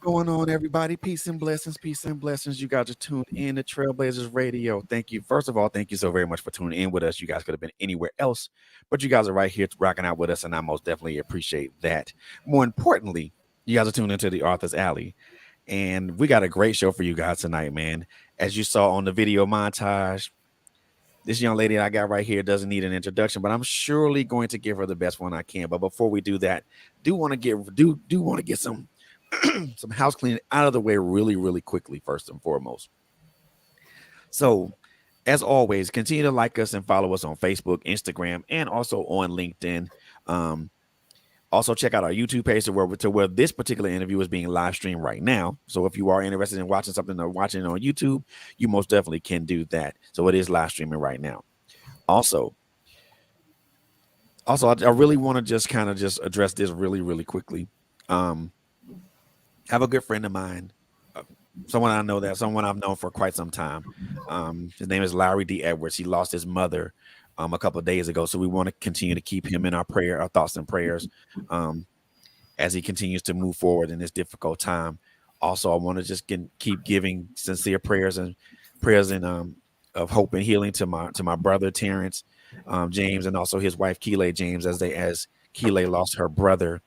going on, everybody? Peace and blessings, peace and blessings. You guys are tuned in to Trailblazers Radio. Thank you. First of all, thank you so very much for tuning in with us. You guys could have been anywhere else, but you guys are right here rocking out with us, and I most definitely appreciate that. More importantly, you guys are tuned into the Arthur's Alley, and we got a great show for you guys tonight, man. As you saw on the video montage, this young lady I got right here doesn't need an introduction, but I'm surely going to give her the best one I can. But before we do that, do want to get some some house cleaning out of the way really, really quickly, first and foremost. So, as always, continue to like us and follow us on Facebook, Instagram, and also on LinkedIn. Um, Also, check out our YouTube page to where this particular interview is being live streamed right now. So if you are interested in watching something or watching it on YouTube, you most definitely can do that. So it is live streaming right now. Also, I really want to just kind of just address this really, really quickly. Um, have a good friend of mine, uh, someone I've known for quite some time. His name is Larry D. Edwards. He lost his mother a couple of days ago, so we want to continue to keep him in our thoughts and prayers um, as he continues to move forward in this difficult time. Also, I want to just keep giving sincere prayers and of hope and healing to my brother Terrence James, and also his wife Keeley James, as Keeley lost her brother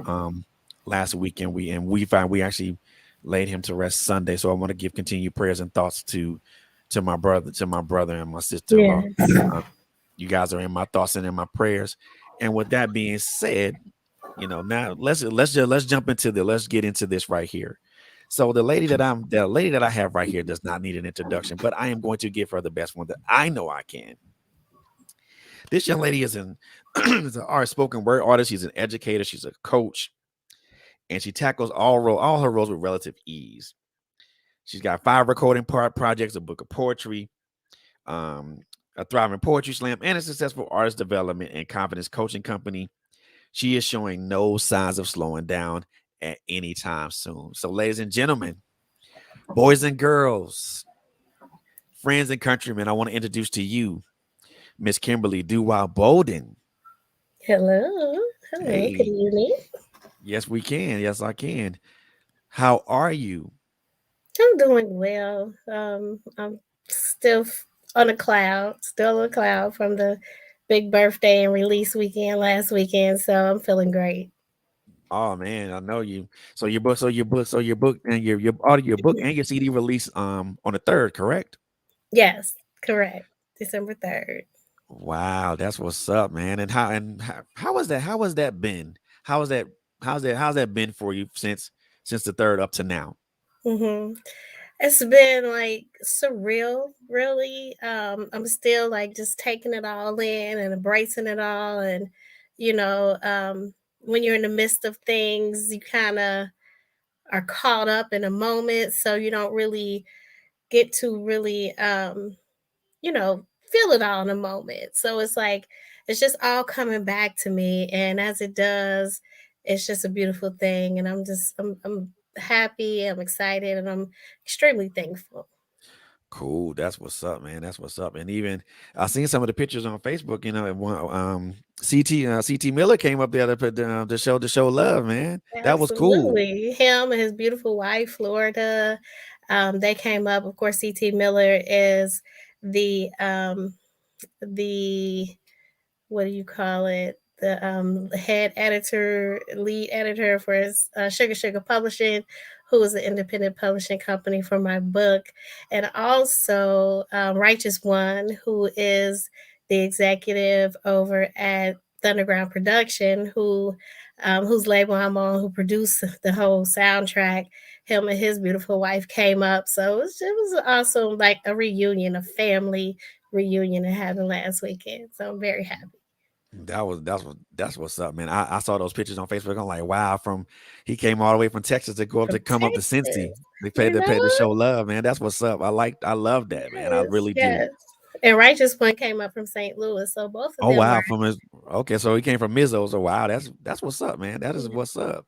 um, last week, and we actually laid him to rest Sunday. So I want to give continued prayers and thoughts to my brother and my sister-in-law. Yes. You guys are in my thoughts and in my prayers. And with that being said, now let's get into this right here. So the lady that I have right here does not need an introduction, but I am going to give her the best one that I know I can. This young lady is an art spoken word artist. She's an educator. She's a coach, and she tackles all her roles with relative ease. She's got 5 recording projects, a book of poetry, um, a thriving poetry slam, and a successful artist development and confidence coaching company. She is showing no signs of slowing down at any time soon. So, ladies and gentlemen, boys and girls, friends and countrymen, I want to introduce to you Miss Kimberly DuWaup Bolden. Hello. Hello. Good Hey, evening. yes, we can. Yes, I can. How are you? I'm doing well. I'm still on a cloud, still on a cloud from the big birthday and release weekend last weekend. So I'm feeling great. Oh man, I know you. So your book and your book and your CD release on the 3rd, correct? Yes, correct. December 3rd. Wow, that's what's up, man. And how was that? How has that been? How was that? How's that been for you since the 3rd up to now? hmm It's been like surreal, really. I'm still like just taking it all in and embracing it all. And, you know, um, when you're in the midst of things, you kind of are caught up in a moment. So you don't really get to really, feel it all in a moment. So it's like, it's just all coming back to me. And as it does, it's just a beautiful thing. And I'm happy, I'm excited, and I'm extremely thankful. Cool. That's what's up, man. That's what's up. And even I seen some of the pictures on Facebook. And one CT Miller came up there to show love, man. That was cool. Absolutely. Him and his beautiful wife, Florida, they came up. Of course, CT Miller is the what do you call it? The head editor, lead editor for his Sugar Sugar Publishing, who is an independent publishing company for my book, and also Righteous One, who is the executive over at Thunderground Production, whose label I'm on, who produced the whole soundtrack. Him and his beautiful wife came up, so it was awesome, like a reunion, a family reunion that happened last weekend. So I'm very happy. That's what's up, man. I saw those pictures on Facebook. I'm like, wow, he came all the way from Texas to From come up to Cincy. Texas, They paid you to pay to know? show love, man. That's what's up. I love that, man. I Yes, really do. yes. And Righteous One came up from St. Louis, so both of Oh them wow, are. from his okay, so he came from Mizzo. So wow, that's what's up, man. That is what's up.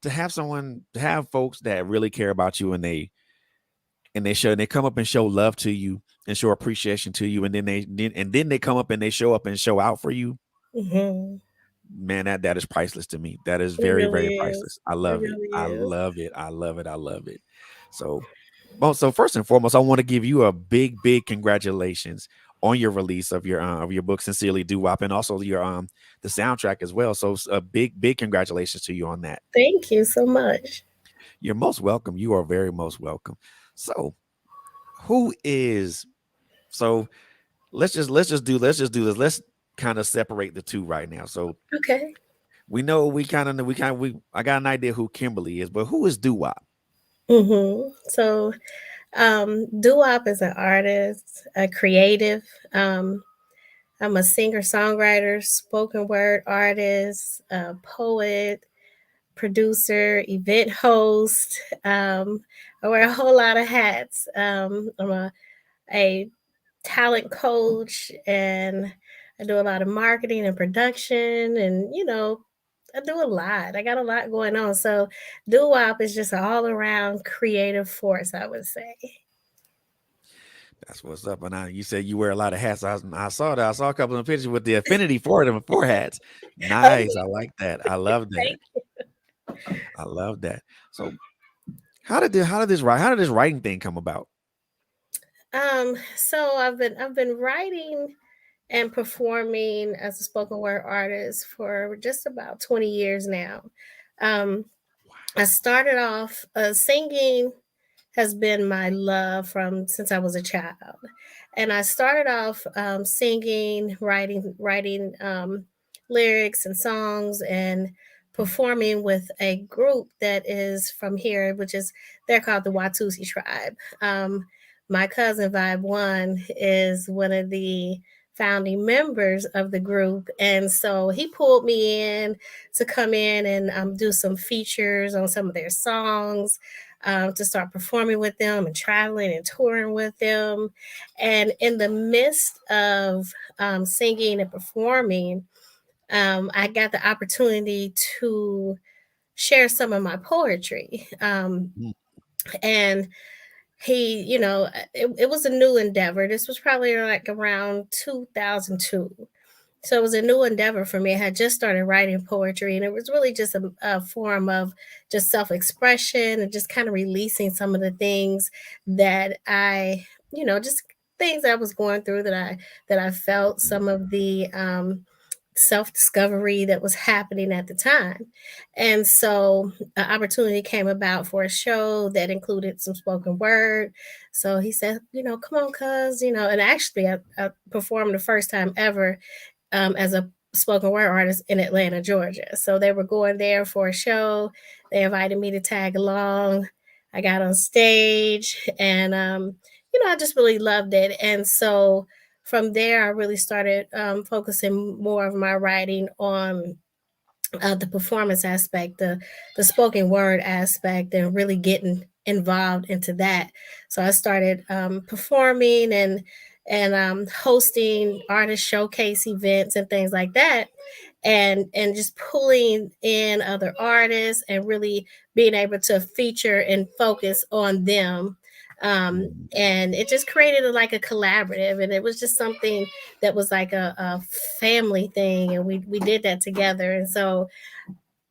To have folks that really care about you, and they come up and show love to you and show appreciation to you, and then they come up and they show up and show out for you. Mhm. Man, that is priceless to me. That is It very, really very is. priceless. I It love it. really I is. love it. I love it. I love it. So, well, so first and foremost, I want to give you a big, big congratulations on your release of your book, Sincerely Doo-Wop, and also your the soundtrack as well. So a big, big congratulations to you on that. Thank you so much. You're most welcome. You are very most welcome. So, who is so let's just do this. Let's kind of separate the two right now. So Okay. we know we I got an idea who Kimberly is, but who is Doo-Wop? So, doo-wop is an artist, a creative. Um, I'm a singer songwriter, spoken word artist, a poet, producer, event host. I wear a whole lot of hats. I'm a talent coach, and I do a lot of marketing and production, and I do a lot. I got a lot going on. So doo-wop is just an all around creative force, I would say. That's what's up. And you said you wear a lot of hats. I saw that. I saw a couple of pictures with the affinity for them for hats. Oh, Nice. I like that. I love that. thank I love that. So how did this writing thing come about? so I've been writing and performing as a spoken word artist for just about 20 years now. Um, I started off singing has been my love from since I was a child. And I started off singing, writing lyrics and songs and performing with a group that is from here, which is they're called the Watusi tribe. My cousin Vibe One is one of the founding members of the group, and so he pulled me in to come in and do some features on some of their songs, to start performing with them and traveling and touring with them. And in the midst of singing and performing, I got the opportunity to share some of my poetry. Mm, And it was a new endeavor. This was probably like around 2002. So it was a new endeavor for me. I had just started writing poetry, and it was really just a form of just self expression and just kind of releasing some of the things that just things I was going through that I felt, mm, some of the self discovery that was happening at the time. And so an opportunity came about for a show that included some spoken word. So he said, come on, cuz, and actually I performed the first time ever as a spoken word artist in Atlanta, Georgia. So they were going there for a show. They invited me to tag along. I got on stage, and I just really loved it. And so from there, I really started focusing more of my writing on the performance aspect, the spoken word aspect, and really getting involved into that. So I started performing and hosting artist showcase events and things like that, and just pulling in other artists and really being able to feature and focus on them. mm. And it just created like a collaborative, and it was just something that was like a family thing, and we did that together. And so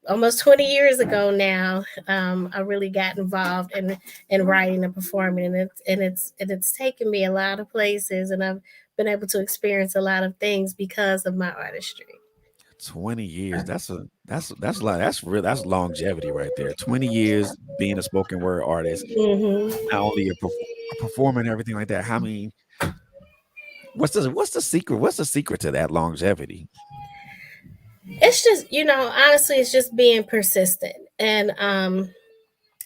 almost 20 years ago now, I really got involved in writing and performing, and it's taken me a lot of places, and I've been able to experience a lot of things because of my artistry. 20 years. That's a lot. That's real. That's longevity right there. 20 years being a spoken word artist. Hmm. Not only a performer and everything like that. How many what's the secret? What's the secret to that longevity? It's just, honestly, it's just being persistent. And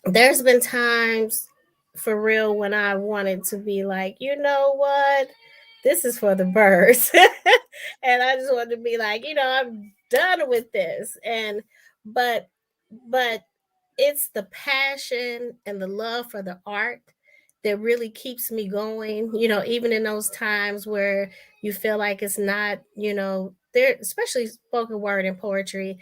there's been times for real when I wanted to be like, you know what? This is for the birds. And I just wanted to be like, I'm done with this. But but it's the passion and the love for the art that really keeps me going, even in those times where you feel like it's not, there, especially spoken word and poetry,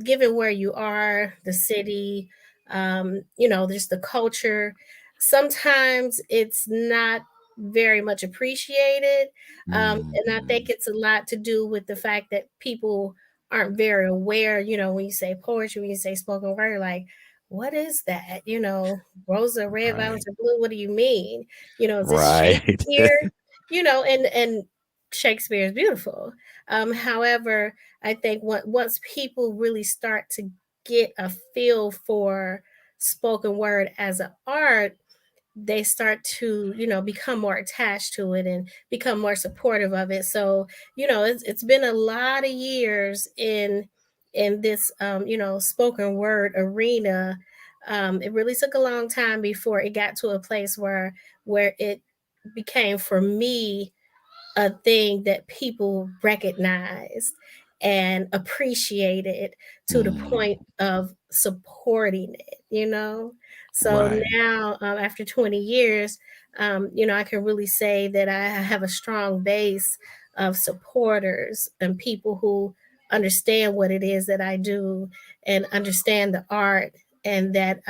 given where you are, the city, just the culture. Sometimes it's not very much appreciated. And I think Mhm. it's a lot to do with the fact that people aren't very aware, when you say poetry, when you say spoken word, like, what is that? Rosa, red, Right. violets, and blue, what do you mean? Is this Right. Shakespeare? And Shakespeare is beautiful. However, I think once people really start to get a feel for spoken word as an art, they start to become more attached to it and become more supportive of it. So it's been a lot of years in this spoken word arena. It really took a long time before it got to a place where it became, for me, a thing that people recognized and appreciated, to the Mm, point of supporting it. So right. now, after 20 years, I can really say that I have a strong base of supporters and people who understand what it is that I do and understand the art, and that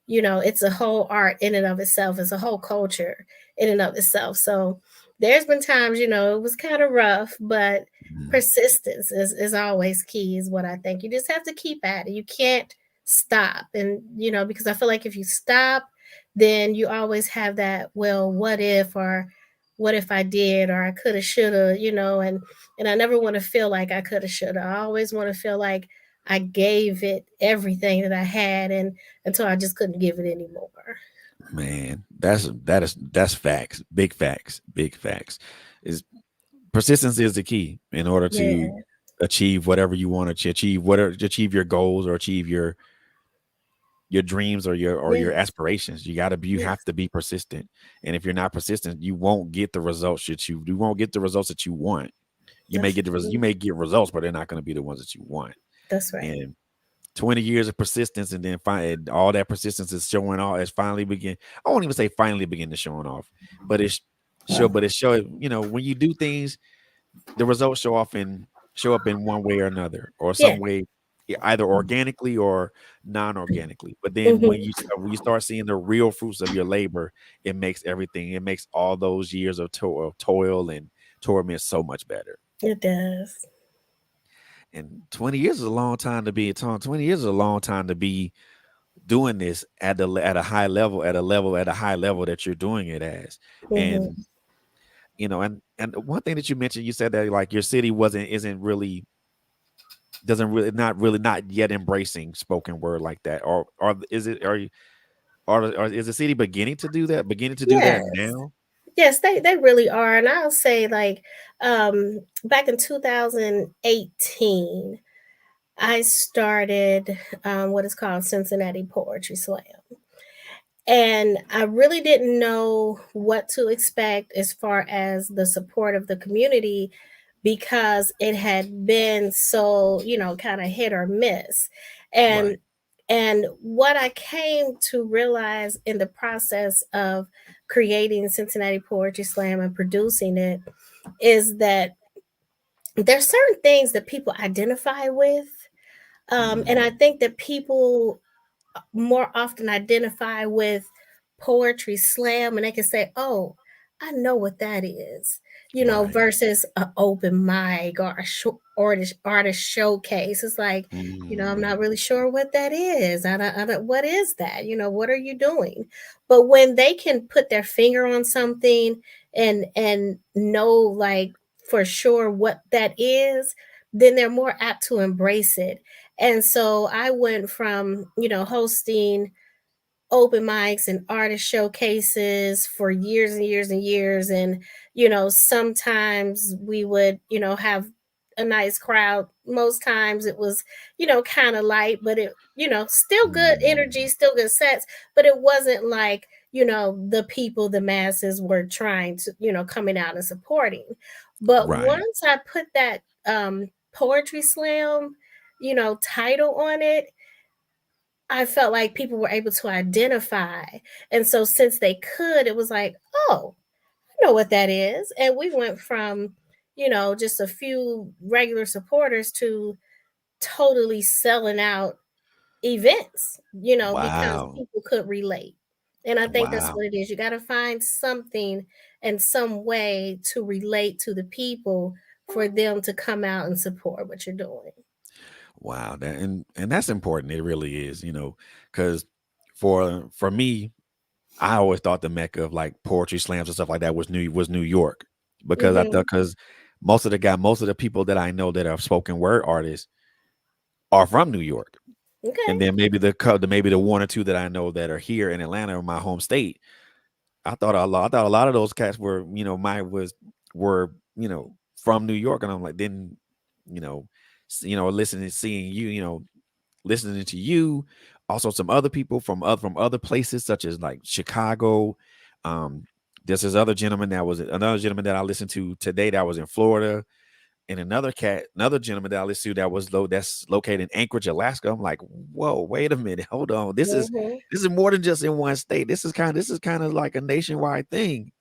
it's a whole art in and of itself. It's a whole culture in and of itself. So there's been times, it was kind of rough, but Mm, persistence is always key, is what I think. You just have to keep at it. You can't stop. And, because I feel like if you stop, then you always have that, well, what if, or what if I did, or I could have, should have, and I never want to feel like I could have, should have. I always want to feel like I gave it everything that I had, and until I just couldn't give it anymore. man, that's facts. Big facts. Big facts. Is persistence is the key in order to Yeah. achieve whatever you want to achieve, whatever to achieve your goals or achieve your dreams or your Yes. aspirations. You Yes. have to be persistent. And if you're not persistent, you won't get the results that you won't get the results that you want. That's You true. may get results, but they're not going to be the ones that you want. That's right. And 20 years of persistence, and then all that persistence is showing off. It's finally begin. I won't even say finally begin to showing off, but it's show. When you do things, the results show up in one way or another, or Yeah. some way, either organically or non-organically. But then Hmm. when you start seeing the real fruits of your labor, it makes everything. It makes all those years of toil and torment so much better. It does. And 20 years is a long time to be 20 years is a long time to be doing this at a high level, at a high level that you're doing it as. Hmm. And and one thing that you mentioned, you said that like your city isn't really doesn't really not yet embracing spoken word like that, or is it are you or is the city beginning to do that Yes. now? Yes, they really are. And I'll say, like, back in 2018, I started what is called Cincinnati Poetry Slam. And I really didn't know what to expect as far as the support of the community, because it had been so, kind of hit or miss. And Right. what I came to realize in the process of creating Cincinnati Poetry Slam and producing it is that there's certain things that people identify with. And I Mm, think that people more often identify with poetry slam, and they can say, "Oh, I know what that is," right. versus an open mic or a artist showcase. It's like, I'm not Mm, really sure what that is. I don't, what is that? What are you doing? But when they can put their finger on something and know, like, for sure what that is, then they're more apt to embrace it. And so I went from, hosting open mics and artist showcases for years and years and years. And, sometimes we would, have a nice crowd. Most times it was, kind of light, but it, still good mm, energy, still good sets, but it wasn't like, the people, the masses were trying to, coming out and supporting. But right. once I put that poetry slam, title on it, I felt like people were able to identify. And so since they could, it was like, oh, I know what that is. And we went from, just a few regular supporters to totally selling out events, because Wow. people could relate. And I think that's Wow. what it is. You got to find something and some way to relate to the people for them to come out and support what you're doing. Wow, that and that's important. It really is, because for me, I always thought the mecca of like poetry slams and stuff like that was New York, because I Hmm. thought because most of the people that I know that are spoken word artists are from New York, and Okay. then maybe the one or two that I know that are here in Atlanta, my home state. I thought a lot of those cats were, my was were, from New York, and I'm like, then, you know, listening, seeing you, listening to you, also some other people from other places such as like Chicago. Um, there's this other gentleman that was another gentleman that I listened to today that was in Florida, and another gentleman that I listened to that's located in Anchorage, Alaska. I'm like, whoa, wait a minute, hold on. Hmm. This is more than just in one state. This is kind of like a nationwide thing.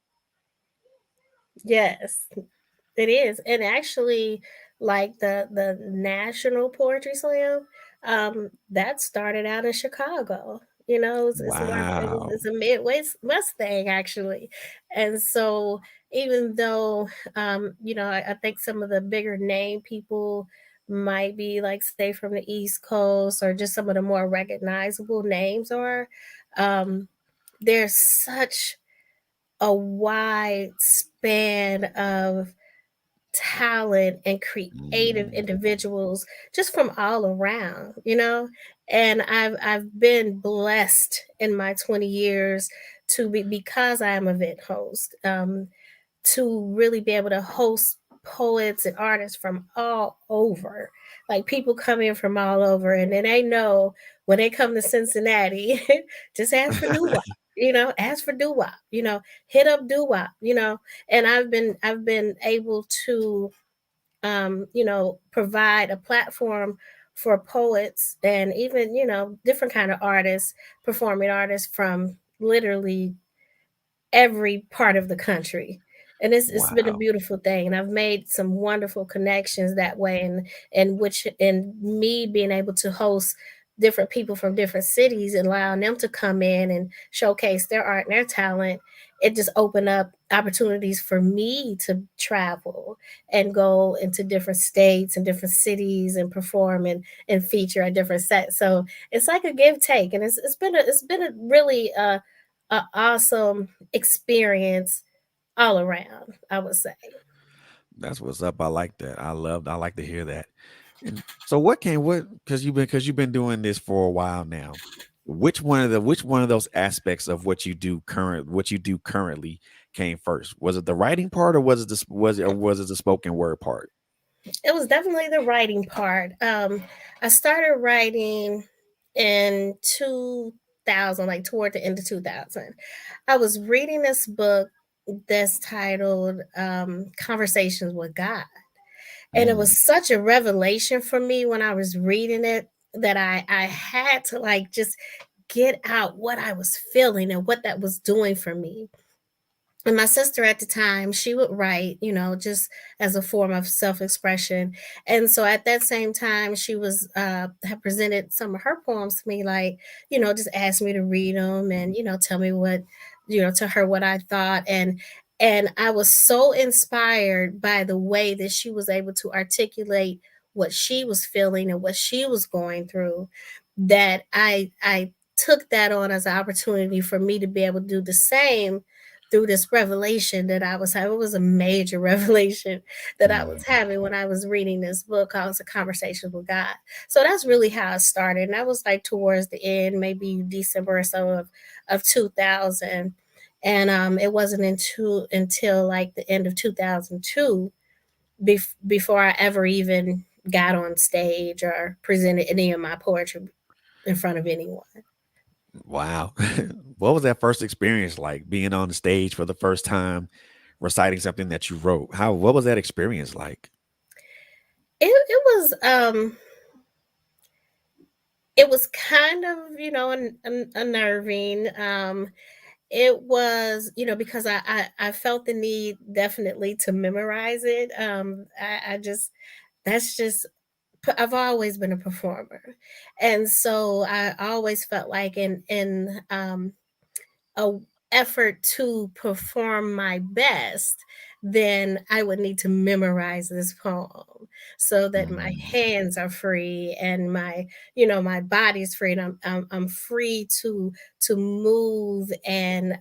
Yes. It is, and actually, like the National Poetry Slam, that started out in Chicago. Wow. It's a Midwest thing actually, and so even though I think some of the bigger name people might be like say from the East Coast or just some of the more recognizable names are, um, there's such a wide span of talent and creative Mm, individuals just from all around. And I've been blessed in my 20 years to be, because I am a event host, to really be able to host poets and artists from all over. Like people come in from all over, and then they know when they come to Cincinnati, just ask for doo ask for doo hit up doo. And I've been able to provide a platform for poets and even different kind of artists, performing artists from literally every part of the country. And it's been a wow. beautiful thing, and I've made some wonderful connections that way, and which and me being able to host different people from different cities and allowing them to come in and showcase their art and their talent. It just opened up opportunities for me to travel and go into different states and different cities and perform and feature at different sets. So it's like a give take, and it's been a really a awesome experience all around, I would say. That's what's up. I like to hear that. And so what because you've been doing this for a while now. Which one of those aspects of what you do currently came first? Was it the writing part, or was it the spoken word part? It was definitely the writing part. I started writing in 2000, like toward the end of 2000. I was reading this book that's titled Conversations with God. And it Mm, was such a revelation for me when I was reading it that I had to like just get out what I was feeling and what that was doing for me. And my sister at the time, she would write, just as a form of self-expression. And so at that same time, she was had presented some of her poems to me, like, just asked me to read them and, tell me what, to her what I thought. And I was so inspired by the way that she was able to articulate what she was feeling and what she was going through, that I took that on as an opportunity for me to be able to do the same through this revelation that I was having. It was a major revelation that I was mm. having when I was reading this book called A Conversation with God. So that's really how it started. And that was like towards the end, maybe December or so of 2000. And it wasn't until like the end of 2002 before I ever even got on stage or presented any of my poetry in front of anyone. Wow. What was that first experience like, being on the stage for the first time, reciting something that you wrote? What was that experience like? It was it was kind of unnerving. It was because I felt the need definitely to memorize it. I just that's just I've always been a performer, and so I always felt like in a effort to perform my best, then I would need to memorize this poem so that my Mm, hands are free and my body's free, and I'm free to move and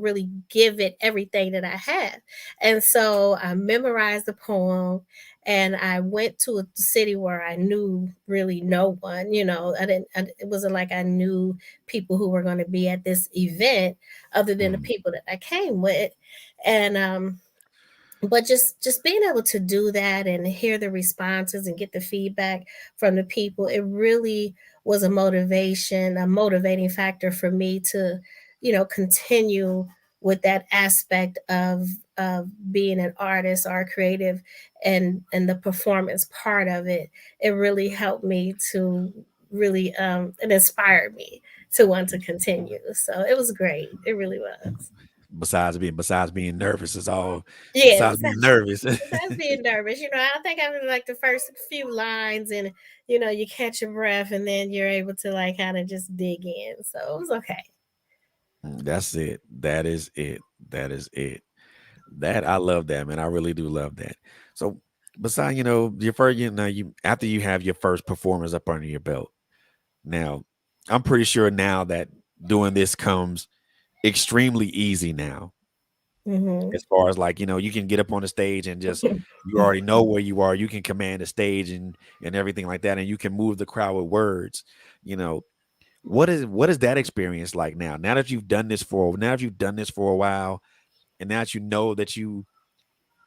really give it everything that I have. And so I memorized the poem, and I went to a city where I knew really no one. It wasn't like I knew people who were going to be at this event other than the mm. people that I came with. And but just being able to do that and hear the responses and get the feedback from the people, it really was a motivating factor for me to continue with that aspect of being an artist or creative, and the performance part of it. It really helped me to really it inspired me to want to continue. So it was great, it really was. Besides being nervous, it's all Yeah, besides being nervous. besides being nervous, I think I was like the first few lines, and you catch your breath, and then you're able to like kind of just dig in. So it was okay. That's it. That is it. That is it. That I love that, man. I really do love that. So, besides, your first, you after you have your first performance up under your belt, now I'm pretty sure now that doing this comes extremely easy now. Hmm. As far as like, you can get up on the stage and just you already know where you are. You can command the stage and everything like that, and you can move the crowd with words. You know, what is that experience like now? Now that you've done this for a while, and now that you know that you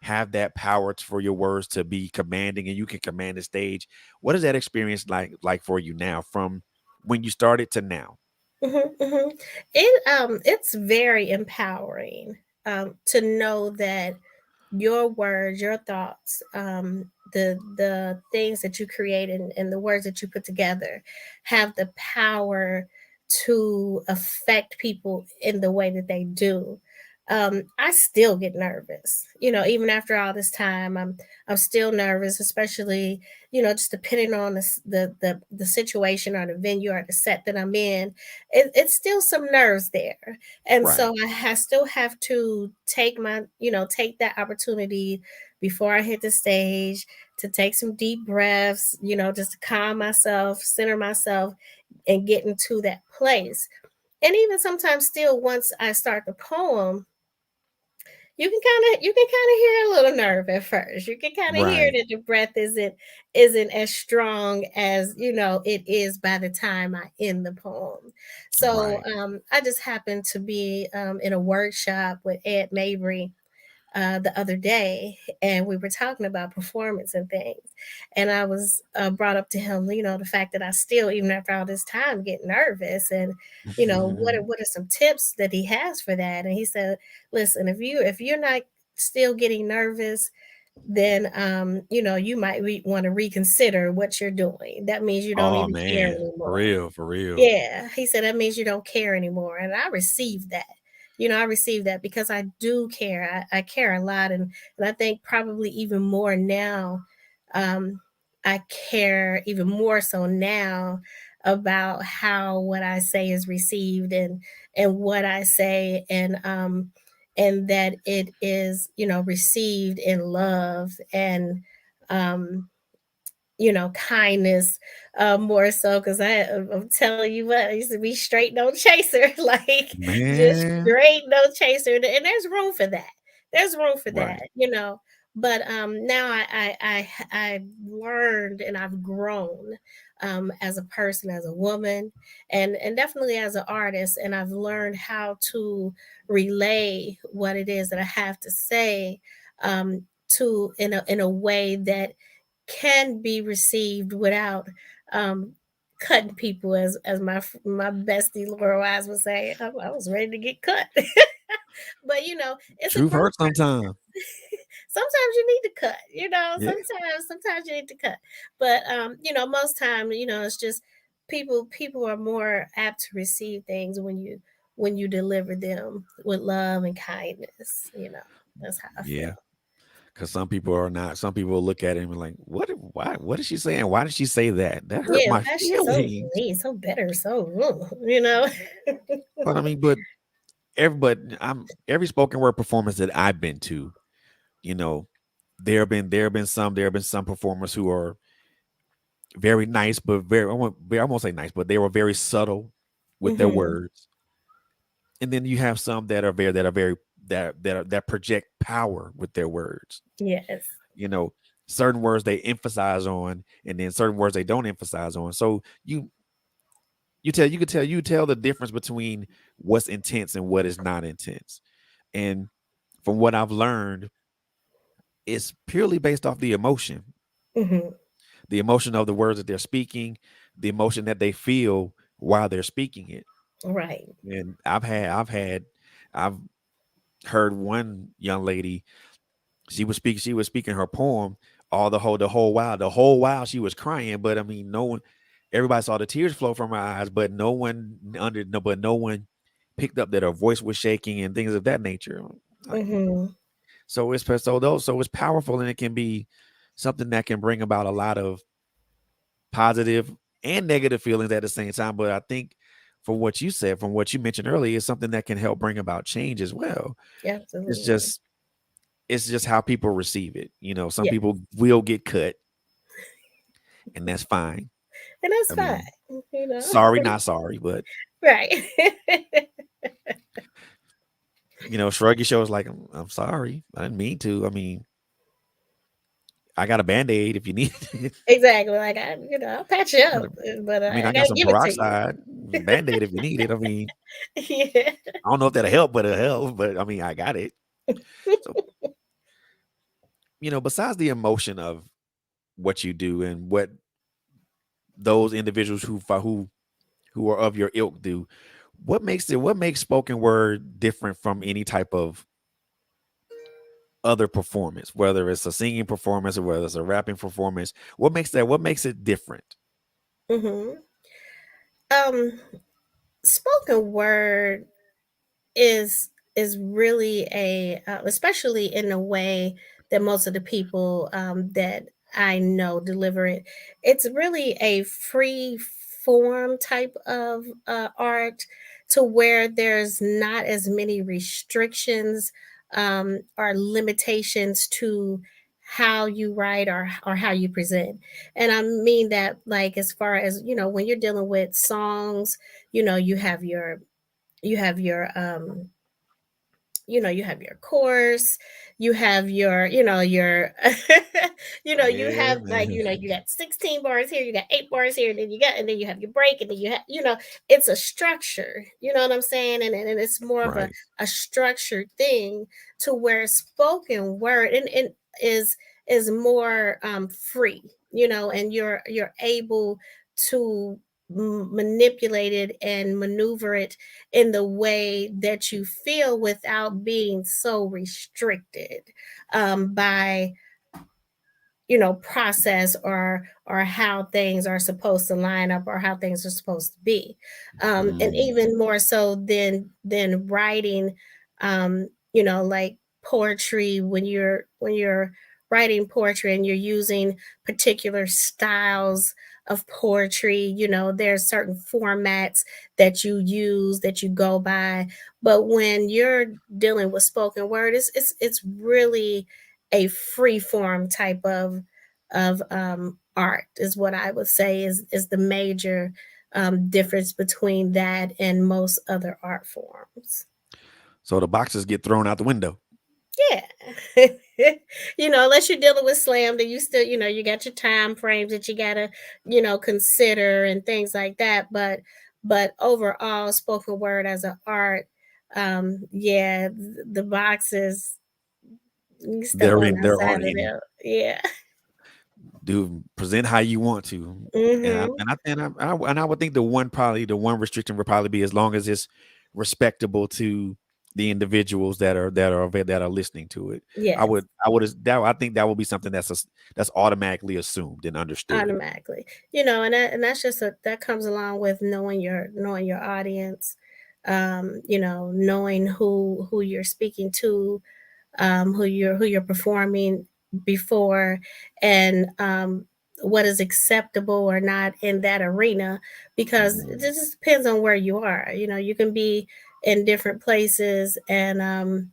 have that power for your words to be commanding and you can command the stage. What is that experience like for you now from when you started to now? Hmm. Hmm. It's very empowering to know that your words, your thoughts, the things that you create, and the words that you put together have the power to affect people in the way that they do. I still get nervous, even after all this time. I'm still nervous, especially just depending on the situation or the venue or the set that I'm in. It's still some nerves there, and Right. so I still have to take that opportunity before I hit the stage to take some deep breaths, just to calm myself, center myself, and get into that place. And even sometimes still, once I start the poem, you can kind of hear a little nerve at first. You can kind of hear Right. that the breath isn't as strong as it is by the time I end the poem. So Right. I just happened to be in a workshop with Ed Mabry the other day, and we were talking about performance and things. And I was brought up to him, the fact that I still, even after all this time, get nervous, and what are some tips that he has for that? And he said, "Listen, if you're not still getting nervous, then you might want to reconsider what you're doing. That means you don't Oh even care man. For anymore." real, for real. Yeah, he said that means you don't care anymore, and I received that. I received that because I do care. I care a lot, and I think probably even more now. Um, I care even more so now about how what I say is received, and what I say, and that it is received in love, and um kindness, more so, because I'm telling you what, I used to be straight no chaser, like just Man. straight no chaser, and there's room for that. There's room for Right. that. But now I've learned and I've grown as a person, as a woman, and definitely as an artist, and I've learned how to relay what it is that I have to say um, to in a way that can be received without um, cutting people, as my bestie Laura Wise would say. I was ready to get cut, but it's a Truth growth hurts process. sometimes. Sometimes you need to cut. Yeah. Sometimes you need to cut, but most time, it's just people are more apt to receive things when you deliver them with love and kindness. That's how I Yeah. feel. Because some people are not. Some people will look at it and be like, what is she saying? Why did she say that? That hurt Yeah, my why is she so feelings. mean, so bitter, so you know? But I mean, but every spoken word performance that I've been to, You know, there have been some performers who are very nice, but I won't say nice, but they were very subtle with their Mm-hmm. words. And then you have some that are very that project power with their words. Yes. You know, certain words they emphasize on, and then certain words they don't emphasize on. So you tell the difference between what's intense and what is not intense. And from what I've learned, it's purely based off Mm-hmm. the emotion of the words that they're speaking, the emotion that they feel while they're speaking it. Right. And I've heard one young lady, she was speaking her poem the whole while she was crying, but I mean no one everybody saw the tears flow from her eyes, but no one picked up that her voice was shaking and things of that nature. Like, Mm-hmm. so it's powerful, and it can be something that can bring about a lot of positive and negative feelings at the same time. But I think from what you mentioned earlier, is something that can help bring about change as well. It's Absolutely. just it's just how people receive it. Some Yeah. people will get cut, and that's fine. And that's I fine. mean, You know. sorry, not sorry, but Right. shrug your shoulders like I'm sorry. I didn't mean to. I mean, I got a band-aid if you need it. Exactly. Like I'll patch you I up, but I I got gotta some give it to you. peroxide, band-aid if you need it. I mean, Yeah. I don't know if that'll help, but it'll help. But I mean, I got it. So, besides the emotion of what you do and what those individuals who are of your ilk do, what makes spoken word different from any type of other performance, whether it's a singing performance or whether it's a rapping performance? What makes it different? Hmm. Um, Spoken word is really especially in the way that most of the people that I know deliver it. It's really a free form type of art, to where there's not as many restrictions or limitations to how you write or how you present. And I mean that, like, as far as when you're dealing with songs, you have your you have your course, you have your you Yeah, have, like, man. you got 16 bars here, you got 8 bars here, and then you have your break, and then it's a structure, you know what I'm saying? And it's more of a, Right. a structured thing, to where spoken word and is is more free, and you're able to manipulate it and maneuver it in the way that you feel, without being so restricted by process, or how things are supposed to line up, or how things are supposed to be. And Mm, even more so than writing, like poetry. When you're writing poetry and you're using particular styles of poetry, there's certain formats that you use, that you go by. But when you're dealing with spoken word, it's really a free form type of art, is what I would say is the major difference between that and most other art forms. so the boxes get thrown out the window. Yeah. Unless you're dealing with slam, then you still, you got your time frames that you gotta, consider, and things like that. But overall, spoken word as an art, yeah, the boxes, you step They're on in. They're outside of already there. Yeah. do present how you want to. And I Hmm. and I and I would think the one restriction would probably be as long as it's respectable to the individuals that are listening to it. I Yes. would I would that I think that would be something that's automatically assumed and understood. Automatically, and that's just that comes along with knowing your audience, knowing who you're speaking to, who you're performing before, and what is acceptable or not in that arena, because it Mhm. just depends on where you are. You can be in different places, and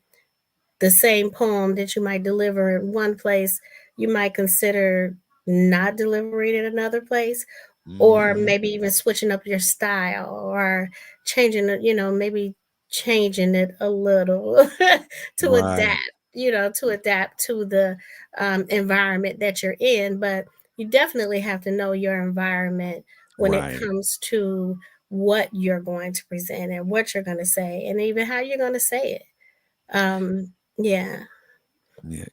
the same poem that you might deliver in one place, you might consider not delivering it in another place, or Mm-hmm. maybe even switching up your style or changing it, maybe changing it a little to Right. adapt, to adapt to the environment that you're in. But you definitely have to know your environment when it Right. comes to what you're going to present and what you're going to say and even how you're going to say it. Yeah. Yeah.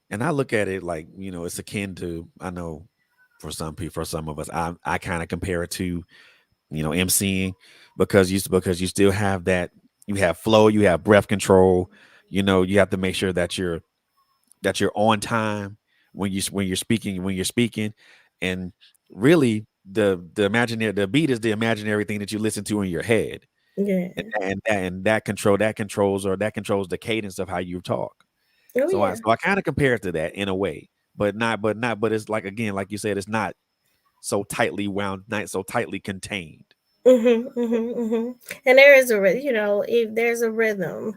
And I look at it like, it's akin to, I know for some people, for some of us, I kind of compare it to, emceeing, because you still have that, you have flow, you have breath control, you have to make sure that you're on time when you're speaking. And really the beat is the imaginary thing that you listen to in your head. Yeah. And that controls the cadence of how you talk. Oh So I yeah. so I kind of compare it to that in a way, but it's like, again, like you said, it's not so tightly wound, not so tightly contained. And there is if there's a rhythm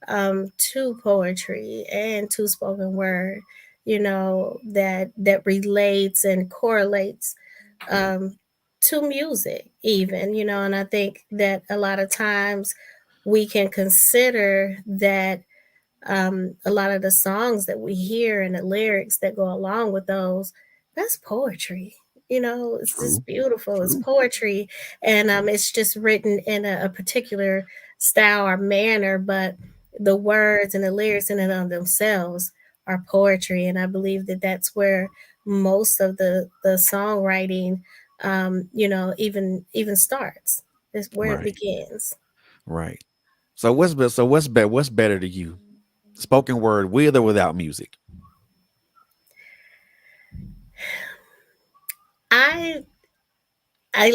to poetry and to spoken word, that relates and correlates um, to music, even, and I think that a lot of times we can consider that a lot of the songs that we hear and the lyrics that go along with those, that's poetry. It's True. just beautiful. It's True. poetry. And True. it's just written in a particular style or manner, but the words and the lyrics in and of themselves are poetry. And I believe that that's where most of the songwriting, even starts. Is where it Right. begins. Right. So what's better to you? Spoken word with or without music? I I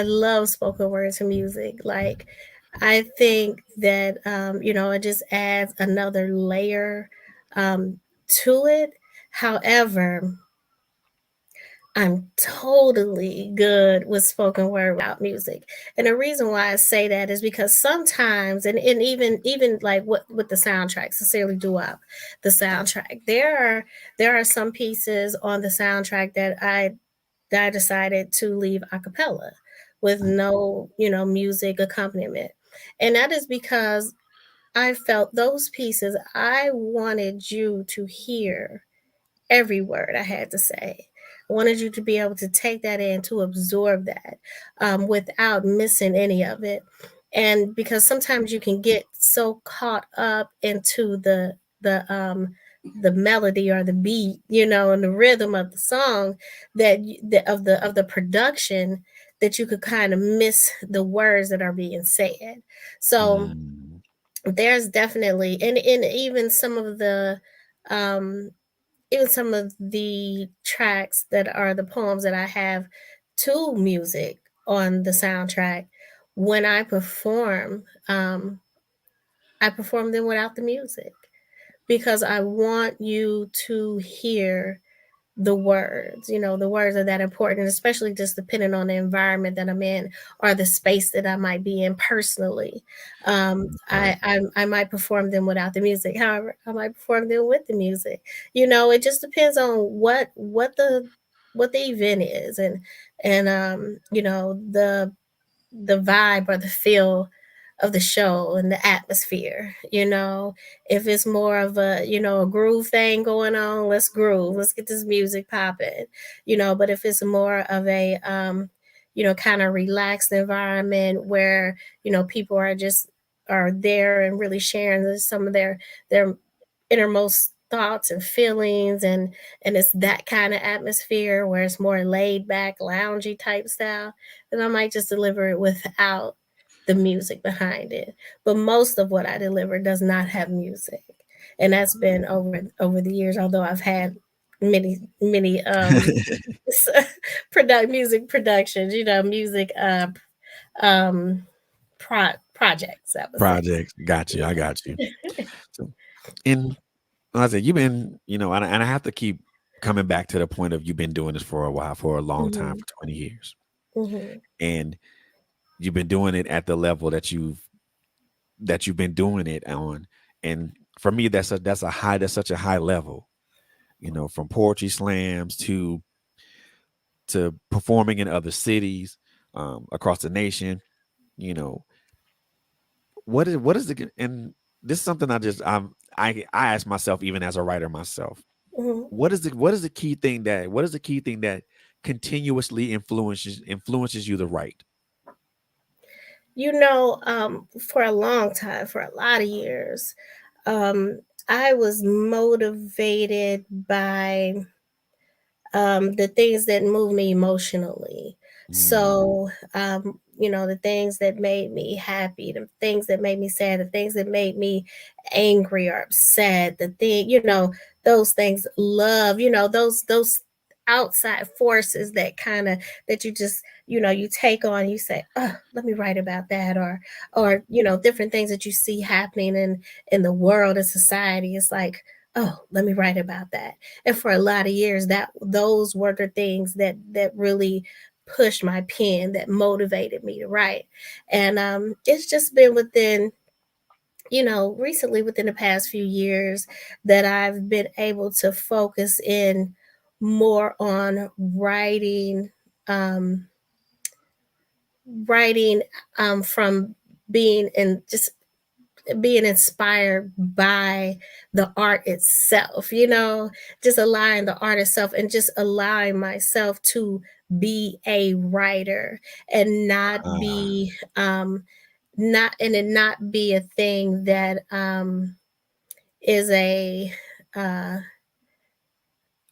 love spoken word to music. Like I think that it just adds another layer um to it. However, I'm totally good with spoken word without music. And the reason why I say that is because sometimes, and even like what with the soundtrack, sincerely do up the soundtrack. There are some pieces on the soundtrack that I decided to leave a cappella with no, music accompaniment. And that is because I felt those pieces, I wanted you to hear every word I had to say. I wanted you to be able to take that in, to absorb that without missing any of it. And because sometimes you can get so caught up into the melody or the beat, and the rhythm of the song of the production, that you could kind of miss the words that are being said. So Mm, there's definitely, and um even some of the tracks that are the poems that I have to music on the soundtrack, when I perform them without the music because I want you to hear the words. The words are that important, especially just depending on the environment that I'm in or the space that I might be in personally. right. I might perform them without the music. However, I might perform them with the music. It just depends on what the event is, and the vibe or the feel of the show and the atmosphere. If it's more of a groove thing going on, let's groove, let's get this music popping. But if it's more of a kind of relaxed environment where people are there and really sharing some of their innermost thoughts and feelings, and it's that kind of atmosphere where it's more laid back, loungy type style, then I might just deliver it without the music behind it. But most of what I deliver does not have music. And that's been over the years, although I've had many music productions, music um projects, I would say. Projects. Got you. I Yeah. got you. So, and like I said, you've been, and I have to keep coming back to the point of you've been doing this for a while, for a long time, Hmm. for 20 years. Hmm. And you've been doing it at the level that you've been doing it on. And for me, that's such a high level. From poetry slams to performing in other cities, across the nation. You know, what is the and this is something I ask myself even as a writer myself. Mhm. What is the key thing that continuously influences you to write? For a long time, for a lot of years, um, I was motivated by the things that move me emotionally. Mm, So, the things that made me happy, the things that made me sad, the things that made me angry or upset, those things, love, those outside forces that kind of that you just you take on, you say, oh, let me write about that, or different things that you see happening in the world and society. It's like, oh, let me write about that. And for a lot of years, that those were the things that really pushed my pen, that motivated me to write. And it's just been recently, within the past few years, that I've been able to focus in more on um writing from being in just being inspired by the art itself, just allowing the art itself and just allowing myself to be a writer and ah, not be a thing that is a uh,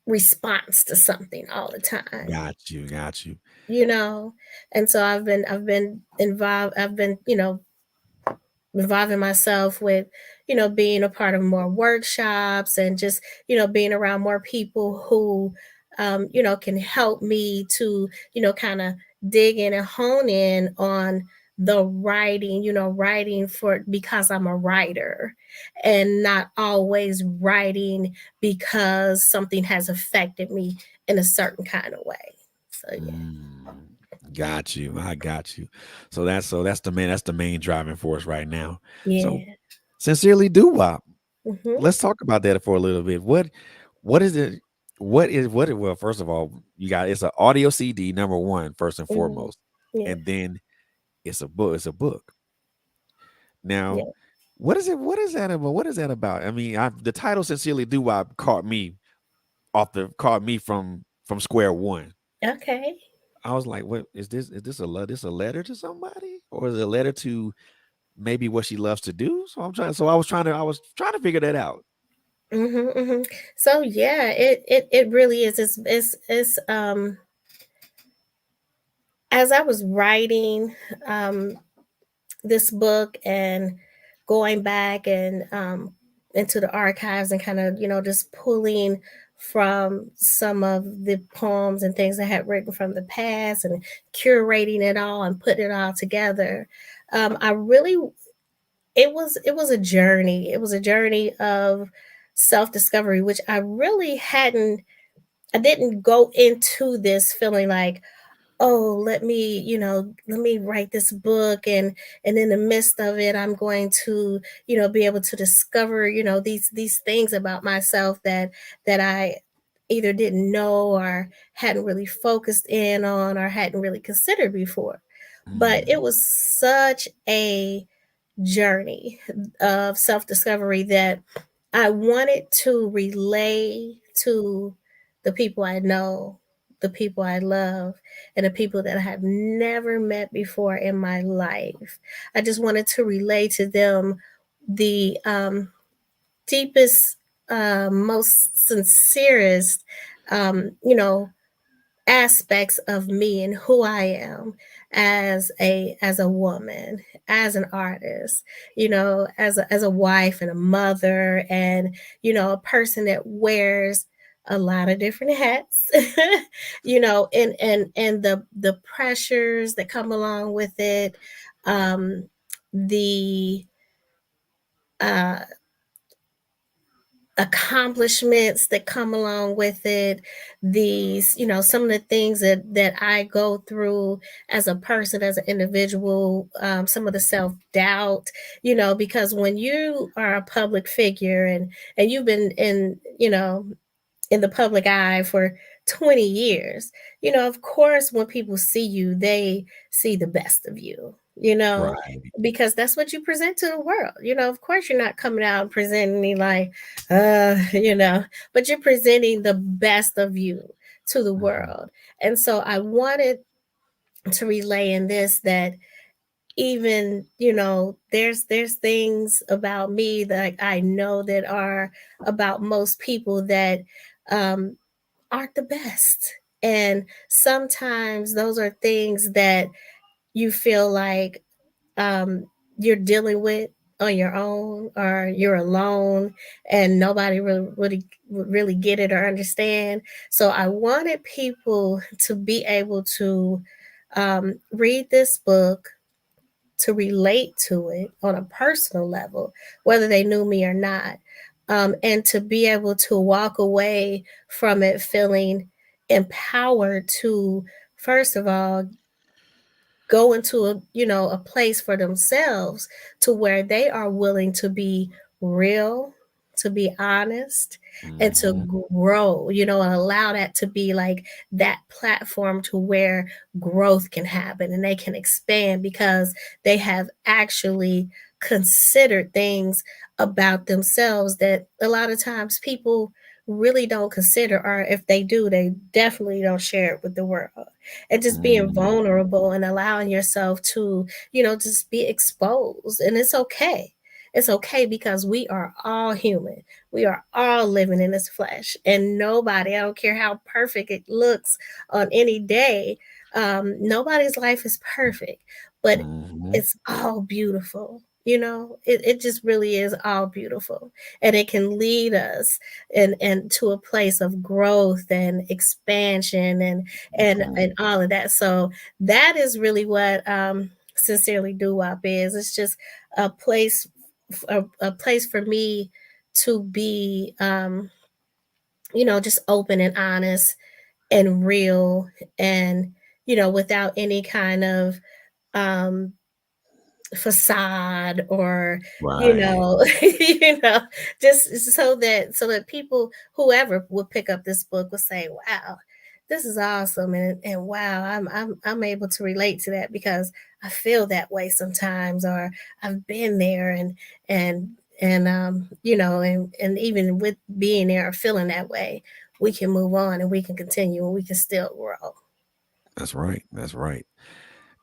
response to something all the time, got you. you know. And so I've been involved. I've been involving myself with being a part of more workshops and just being around more people who can help me to kind of dig in and hone in on the writing, writing for because I'm a writer, and not always writing because something has affected me in a certain kind of way. So Mm, got you. I got you. So that's the main driving force right now. So yeah. sincerely do wop. Hmm. Let's talk about that for a little bit. What is it? Well, first of all, you got it's an audio CD, number one, first and Hmm. foremost. Yeah. And then it's a book. Now, Yeah. what is that about? I mean, the title Sincerely Do Wop caught me from square one. Okay. I was like, "What is this a letter to somebody, or is it a letter to maybe what she loves to do?" So I was trying to figure that out. Hmm. Hmm. So yeah, it really is. It's as I was writing um this book and going back and into the archives and kind of just pulling from some of the poems and things I had written from the past and curating it all and putting it all together. I really it was a journey. It was a journey of self discovery, which I didn't go into this feeling like, oh, let me write this book, and in the midst of it I'm going to be able to discover these things about myself that I either didn't know or hadn't really focused in on or hadn't really considered before. But it Mm, was such a journey of self discovery that I wanted to relay to the people I know, the people I love, and the people that I have never met before in my life. I just wanted to relay to them the deepest, most sincerest, aspects of me and who I am as a woman, as an artist, as a wife and a mother, and a person that wears a lot of different hats, and the pressures that come along with it, um, the uh, accomplishments that come along with it, these, some of the things that I go through as a person, as an individual, some of the self-doubt, because when you are a public figure and you've been in the public eye for 20 years, of course, when people see you, they see the best of you, Right. because that's what you present to the world. Of course, you're not coming out and presenting me like, but you're presenting the best of you to the Mhm. world. And so I wanted to relay in this that even there's things about me that I know that are about most people that um aren't the best. And sometimes those are things that you feel like um, you're dealing with on your own, or you're alone and nobody really get it or understand. So I wanted people to be able to read this book, to relate to it on a personal level, whether they knew me or not, and to be able to walk away from it feeling empowered to, first of all, go into a place for themselves to where they are willing to be real, to be honest, and to Mhm. grow, and allow that to be like that platform to where growth can happen and they can expand because they have actually considered things about themselves that a lot of times people really don't consider, or if they do, they definitely don't share it with the world. And just being Mhm. vulnerable and allowing yourself to, just be exposed. And it's okay. It's okay because we are all human. We are all living in this flesh. And nobody, I don't care how perfect it looks on any day, nobody's life is perfect, but Mhm. it's all beautiful. It just really is all beautiful. And it can lead us and to a place of growth and expansion and Mhm. all of that. So that is really what Sincerely Doo-Wop is. It's just a place, a place for me to be, just open and honest and real, and without any kind of um facade, or you Right. know you know just so that people, whoever would pick up this book, would say, wow, this is awesome, and wow, I'm able to relate to that because I feel that way sometimes, or I've been there, and and even with being there or feeling that way, we can move on and we can continue and we can still grow. That's right. That's right.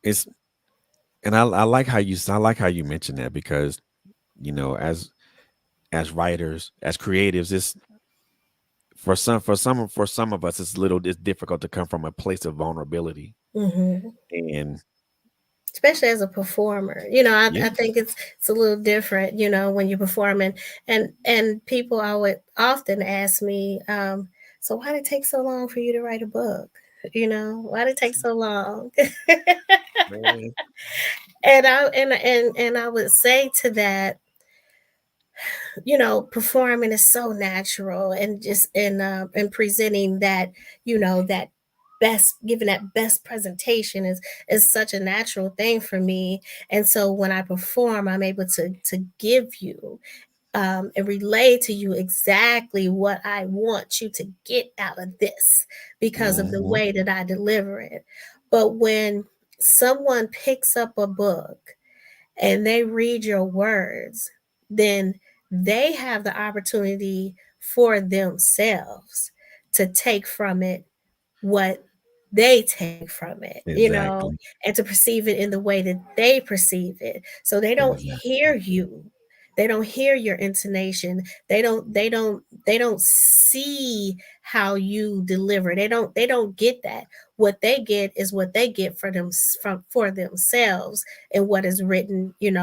It's and I like how I like how you mentioned that because as writers, as creatives, it's for some of us it's difficult to come from a place of vulnerability. Hmm. And Especially as a performer, yeah, I think it's a little different, when you're performing, and people would often ask me, so why did it take so long for you to write a book? Why did it take so long? man, And I would say to that, performing is so natural, and just in presenting that, that best, giving that best presentation is such a natural thing for me. And so when I perform, I'm able to give you and relay to you exactly what I want you to get out of this because of the mhm, way that I deliver it. But when someone picks up a book and they read your words, then they have the opportunity for themselves to take from it what they take from it, exactly, and to perceive it in the way that they perceive it. So they don't hear exactly, you. They don't hear your intonation. They don't see how you deliver. They don't get that. What they get is what they get for themselves, and what is written, in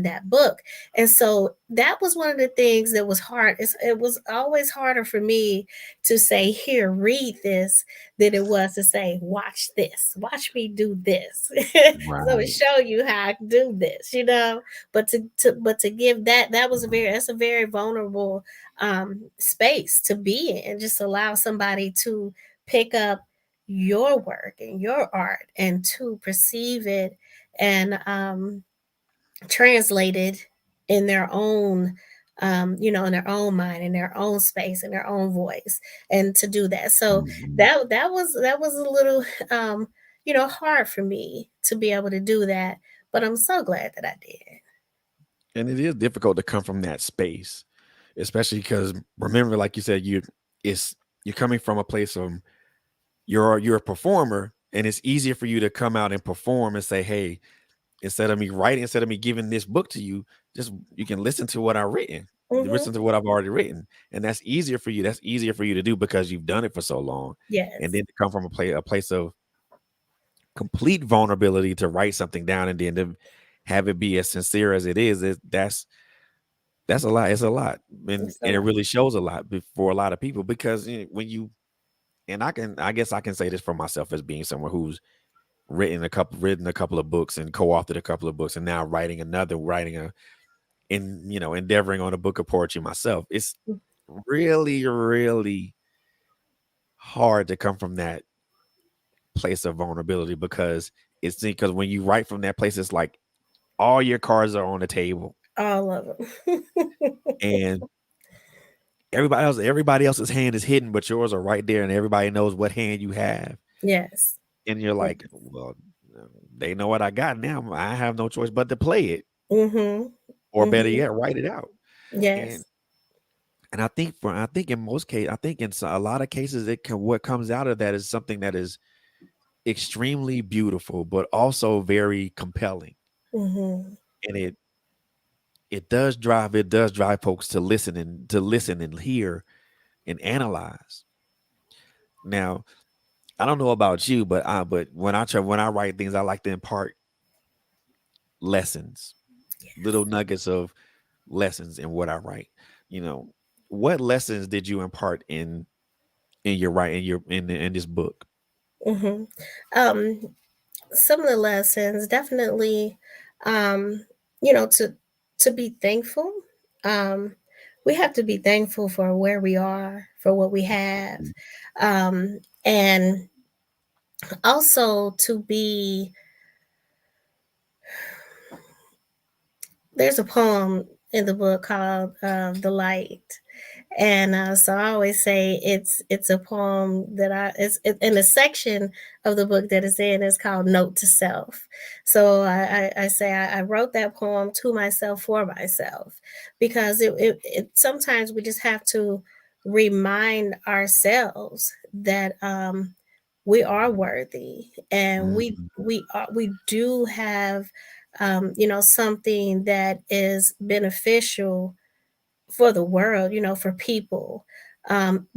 that book. And so that was one of the things that was hard. It was always harder for me to say, here, read this, than it was to say, watch this, watch me do this. So it right. show you how I do this. But to give that was that's a very vulnerable space to be in. Just allow somebody to pick up your work and your art and to perceive it and translate it in their own in their own mind, in their own space, in their own voice, and to do that. So Mhm. that was a little hard for me to be able to do that, but I'm so glad that I did. And it is difficult to come from that space, especially because remember, like you said, it's you're coming from a place of you're a performer, and it's easier for you to come out and perform and say, "Hey, instead of me giving this book to you, just you can listen to what I've written, Hmm. listen to what I've already written," and that's easier for you. That's easier for you to do because you've done it for so long, and Yes. then to come from a place of complete vulnerability to write something down and then to have it be as sincere as it is, that's a lot. It's a lot, and It's a and it lot. really shows a lot for a lot of people because when you and I guess I can say this for myself as being someone who's written a couple of books and co-authored a couple of books and now writing a endeavoring on a book of poetry myself. It's really, really hard to come from that place of vulnerability because when you write from that place, it's like all your cards are on the table All of them. and everybody else's hand is hidden, but yours are right there, and everybody knows what hand you have. Yes. And you're like, well, they know what I got now. I have no choice but to play it, Mm-hmm. or better Mm-hmm. yet, write it out. And Yes. I think in most cases, I think in a lot of cases, what comes out of that is something that is extremely beautiful, but also very compelling. Mm-hmm. And it does drive folks to listen and hear and analyze. Now, I don't know about you, but when I write things, I like to impart lessons, little nuggets of lessons in what I write. You know, what lessons did you impart in your writing in this book? Mm-hmm. Um, some of the lessons definitely, um, to be thankful. Um, we have to be thankful for where we are, for what we have, and also to be. There's a poem in the book called "The Light," and so I always say it's a poem that it's in the section of the book that it's in is called Note to Self. So I say I wrote that poem to myself for myself because it sometimes we just have to remind ourselves that we are worthy and we Mhm. we are we do have something that is beneficial for the world, for people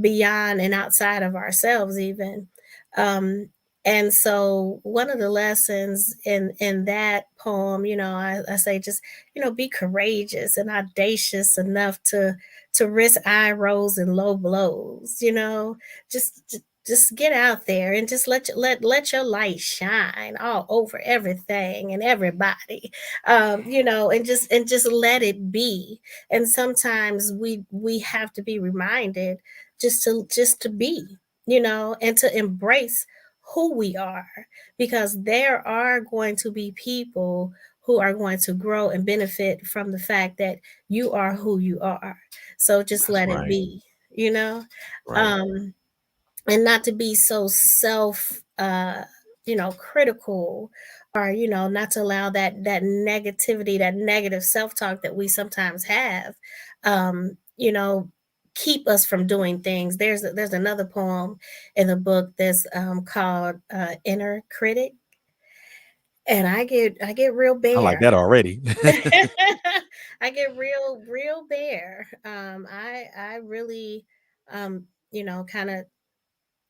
beyond and outside of ourselves, even. Um, and so, one of the lessons in that poem, I say just be courageous and audacious enough to risk eye rolls and low blows. Just get out there and just let your light shine all over everything and everybody, and just let it be. And sometimes we have to be reminded just to be, and to embrace who we are, because there are going to be people who are going to grow and benefit from the fact that you are who you are. So just That's let it right. be, you know Right. um and not to be so critical, or not to allow that negativity, that negative self-talk that we sometimes have, keep us from doing things. There's another poem in the book that's called Inner Critic, and I get real I like bare. that already. I get real bare. I really kind of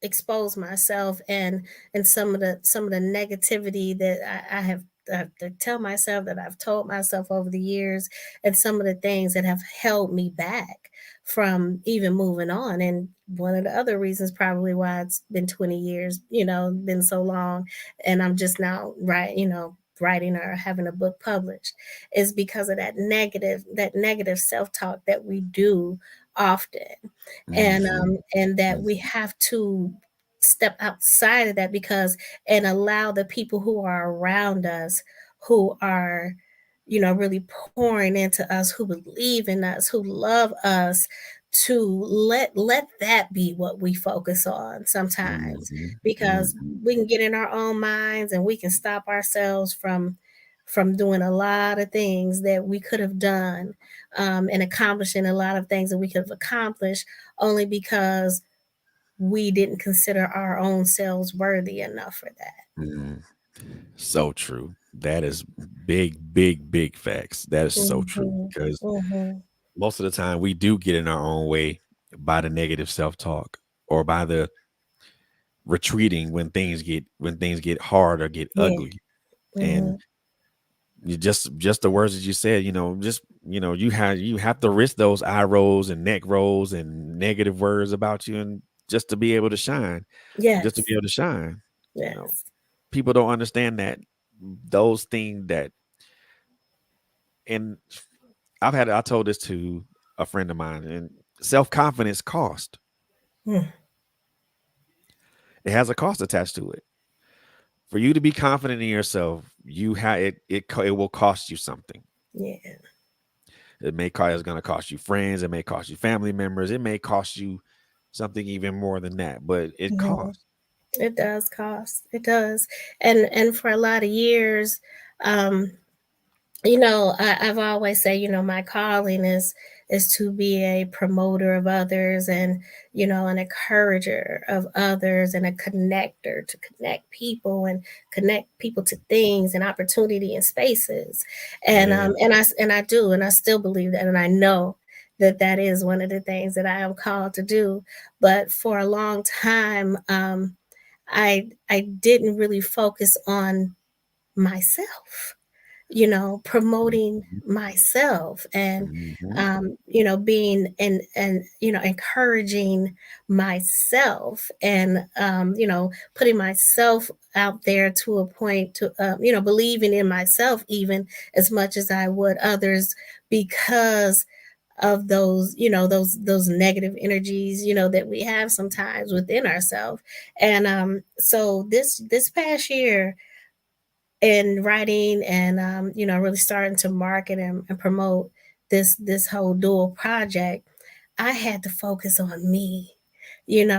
expose myself and some of the negativity that I have to tell myself, that I've told myself over the years, and some of the things that have held me back from even moving on. And one of the other reasons probably why it's been 20 years, been so long, and I'm just now writing or having a book published, is because of that negative self-talk that we do often, Mhm. and that we Mhm. have to step outside of that, because and allow the people who are around us, who are, really pouring into us, who believe in us, who love us, to let that be what we focus on sometimes, Mhm. because Mhm. we can get in our own minds and we can stop ourselves from doing a lot of things that we could have done, and accomplishing a lot of things that we could have accomplished, only because we didn't consider our own selves worthy enough for that. Mm. So true. That is big, big, big facts. That is so true Hmm. because Hmm. most of the time we do get in our own way by the negative self-talk or by the retreating when things get hard or get Yeah. ugly. Hmm. And you just the words that you said, just you have to risk those eye rolls and neck rolls and negative words about you and just to be able to shine, just to be Yes. able to shine. You know, Yes. people don't understand that those things that and I told this to a friend of mine, and self-confidence cost. Mm. It has a cost attached to it. For you to be confident in yourself, you have it will cost you something. Yeah. It's going to cost you friends, it may cost you family members, it may cost you something even more than that, but it Hmm. costs. It does cost. It does. And for a lot of years, um, I've always say, my calling is to be a promoter of others, and an encourager of others, and a connector to connect people to things and opportunity and spaces. Yeah. And I do, and I still believe that, and I know that that is one of the things that I am called to do. But for a long time, I didn't really focus on myself, promoting myself, and Mhm. being and encouraging myself, and putting myself out there to a point, to believing in myself even as much as I would others, because of those negative energies that we have sometimes within ourselves. And so this past year, in writing, and really starting to market and promote this whole dual project, I had to focus on me, and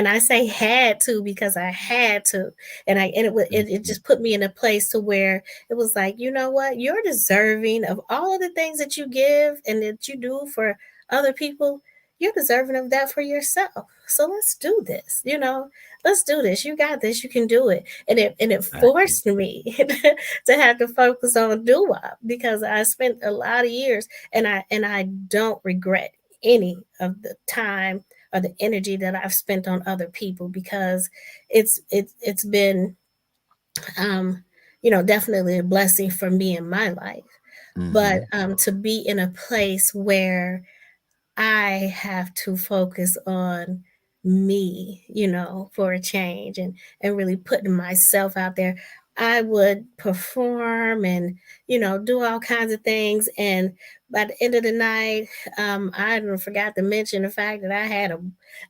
I say had to because I had to, and it Mhm. just put me in a place to where it was like, you know what, you're deserving of all of the things that you give and that you do for other people. You're deserving of that for yourself. So let's do this. Let's do this. You got this. You can do it. And it Exactly. forced me to have to focus on doo-wop, because I spent a lot of years, and I don't regret any of the time or the energy that I've spent on other people, because it's been definitely a blessing for me in my life. But Mhm. to be in a place where I have to focus on me, for a change, and really putting myself out there. I would perform and, do all kinds of things. And by the end of the night, I forgot to mention the fact that I had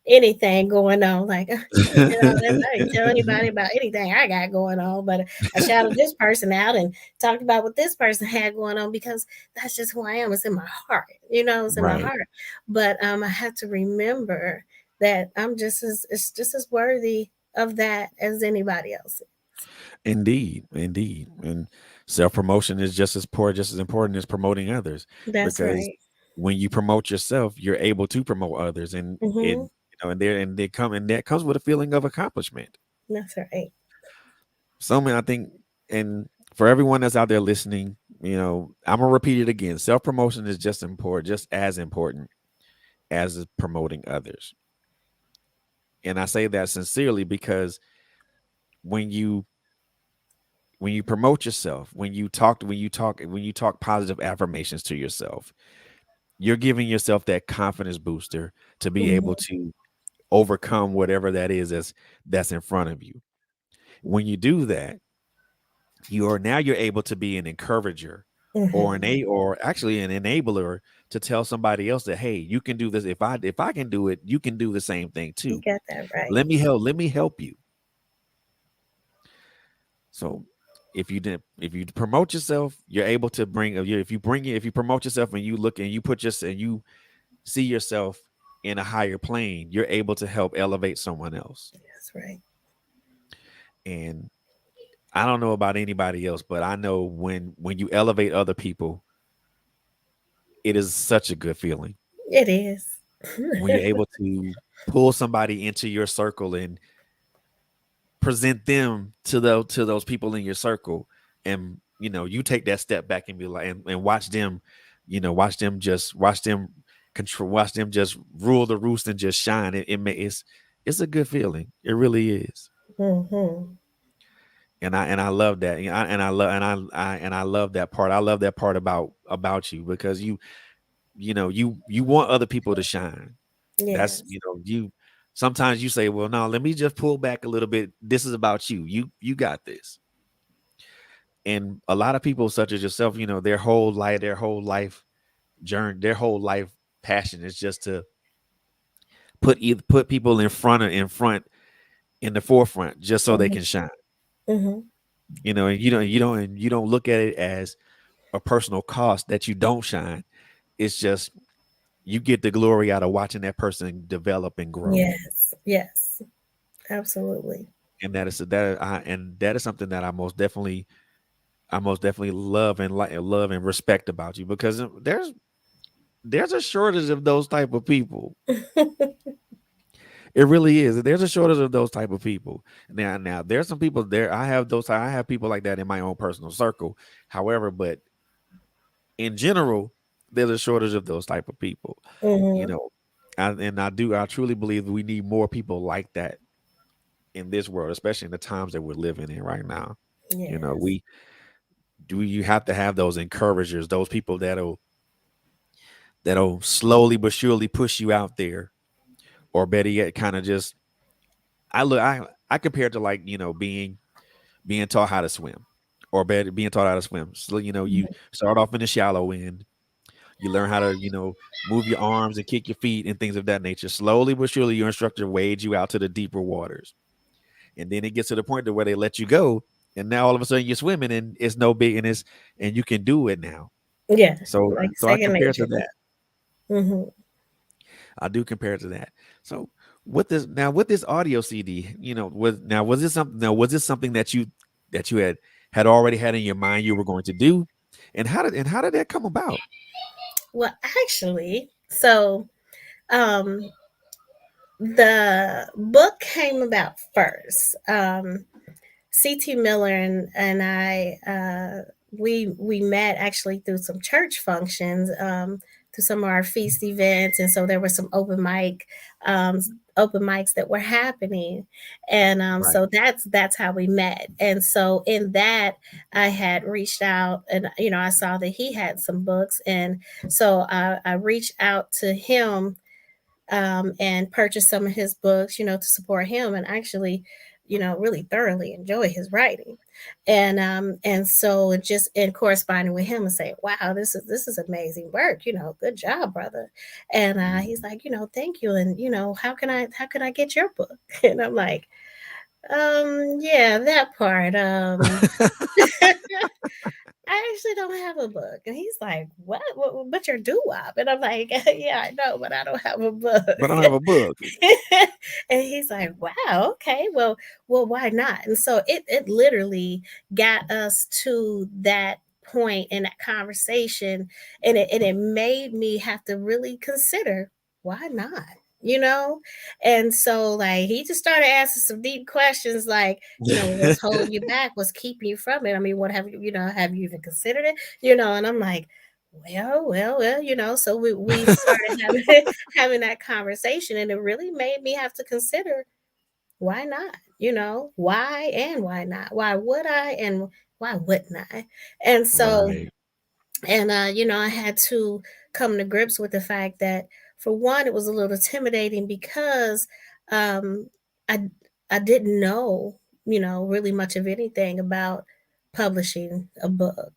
anything going on. Like, I didn't tell anybody about anything I got going on, but I shouted this person out and talked about what this person had going on, because that's just who I am. It's in my heart, it's in my Right. heart. But I have to remember that it's just as worthy of that as anybody else. Indeed, indeed. And self-promotion is just as important as promoting others That's because right. when you promote yourself, you're able to promote others and Hmm. and they come and that comes with a feeling of accomplishment. That's right. So I think and for everyone that's out there listening, I'm gonna repeat it again. Self-promotion is just as important as is promoting others. And I say that sincerely because when you when you promote yourself, when you talk positive affirmations to yourself, you're giving yourself that confidence booster to be able Hmm. to overcome whatever that is that's in front of you. When you do that, you're able to be an encourager or Mhm. or actually an enabler to tell somebody else that, hey, you can do this. If I can do it, you can do the same thing You too. got that right. Let me help you. So if you promote yourself, you're able to bring if you promote yourself and you look and you put your and you see yourself in a higher plane, you're able to help elevate someone else. That's right. And I don't know about anybody else, but I know when you elevate other people, it is such a good feeling It is. when you're able to pull somebody into your circle and present them to those people in your circle, and you take that step back and be like and watch them, watch them control, watch them just rule the roost and just shine. It's a good feeling. It really is. Mhm. And I love that. And I love that part. I love that part about you, because you want other people to shine. That's Yes. you sometimes you say, well, no, let me just pull back a little bit. This is about you. You got this. And a lot of people such as yourself, their whole life journey, their whole life passion is just to put people in front in the forefront just so they Mhm. can shine. Mhm. And you don't look at it as a personal cost that you don't shine. It's just you get the glory out of watching that person develop and grow. Yes. Yes. Absolutely. And that is something that I most definitely love and respect about you, because there's a shortage of those type of people. It really is. There's a shortage of those type of people. Now there's some people there. I have people like that in my own personal circle. However, but in general, there's a shortage of those type of people. You Mhm. know, I truly believe we need more people like that in this world, especially in the times that we're living in right now. Yes. We do you have to have those encouragers, those people that'll slowly but surely push you out there, or better yet, kind of just I compare it to, like, being taught how to swim, or better being taught how to swim. So you Mhm. start off in the shallow end, you learn how to move your arms and kick your feet and things of that nature. Slowly but surely, your instructor wades you out to the deeper waters, and then it gets to the point to where they let you go, and now all of a sudden you're swimming and it's no big, and you can do it now. Yeah. So Like so I second compare it to nature. that. Mhm. I do compare it to that. So with this audio CD, was this something that you had already had in your mind you were going to do, and how did that come about? Well, actually, so um the book came about first. CT Miller and I, we met actually through some church functions, through some of our feast events, and so there were some um, open mics that were happening, and Right. so that's how we met. And so in that, I had reached out, and I saw that he had some books, and so I reached out to him, and purchased some of his books, to support him, and actually, really thoroughly enjoy his writing. And so just in corresponding with him and saying, wow, this is amazing work, good job, brother. And he's Mhm. like, thank you. And how can I get your book? And I'm like, yeah, that part. I actually don't have a book. And he's like, But you're doo-wop. And I'm like, yeah, I know, but I don't have a book. But I don't have a book. And he's like, wow, okay, well, why not? And so it literally got us to that point in that conversation, and it made me have to really consider, why not? You know? And so, like, he just started asking some deep questions, like, what's holding you back, what's keeping you from it? I mean, what have you even considered it? And I'm like, well, so we started having having that conversation, and it really made me have to consider, why not? Why and why not? Why would I and why wouldn't I? And so, Right. and I had to come to grips with the fact that, for one, it was a little intimidating because um I I didn't know, really much of anything about publishing a book.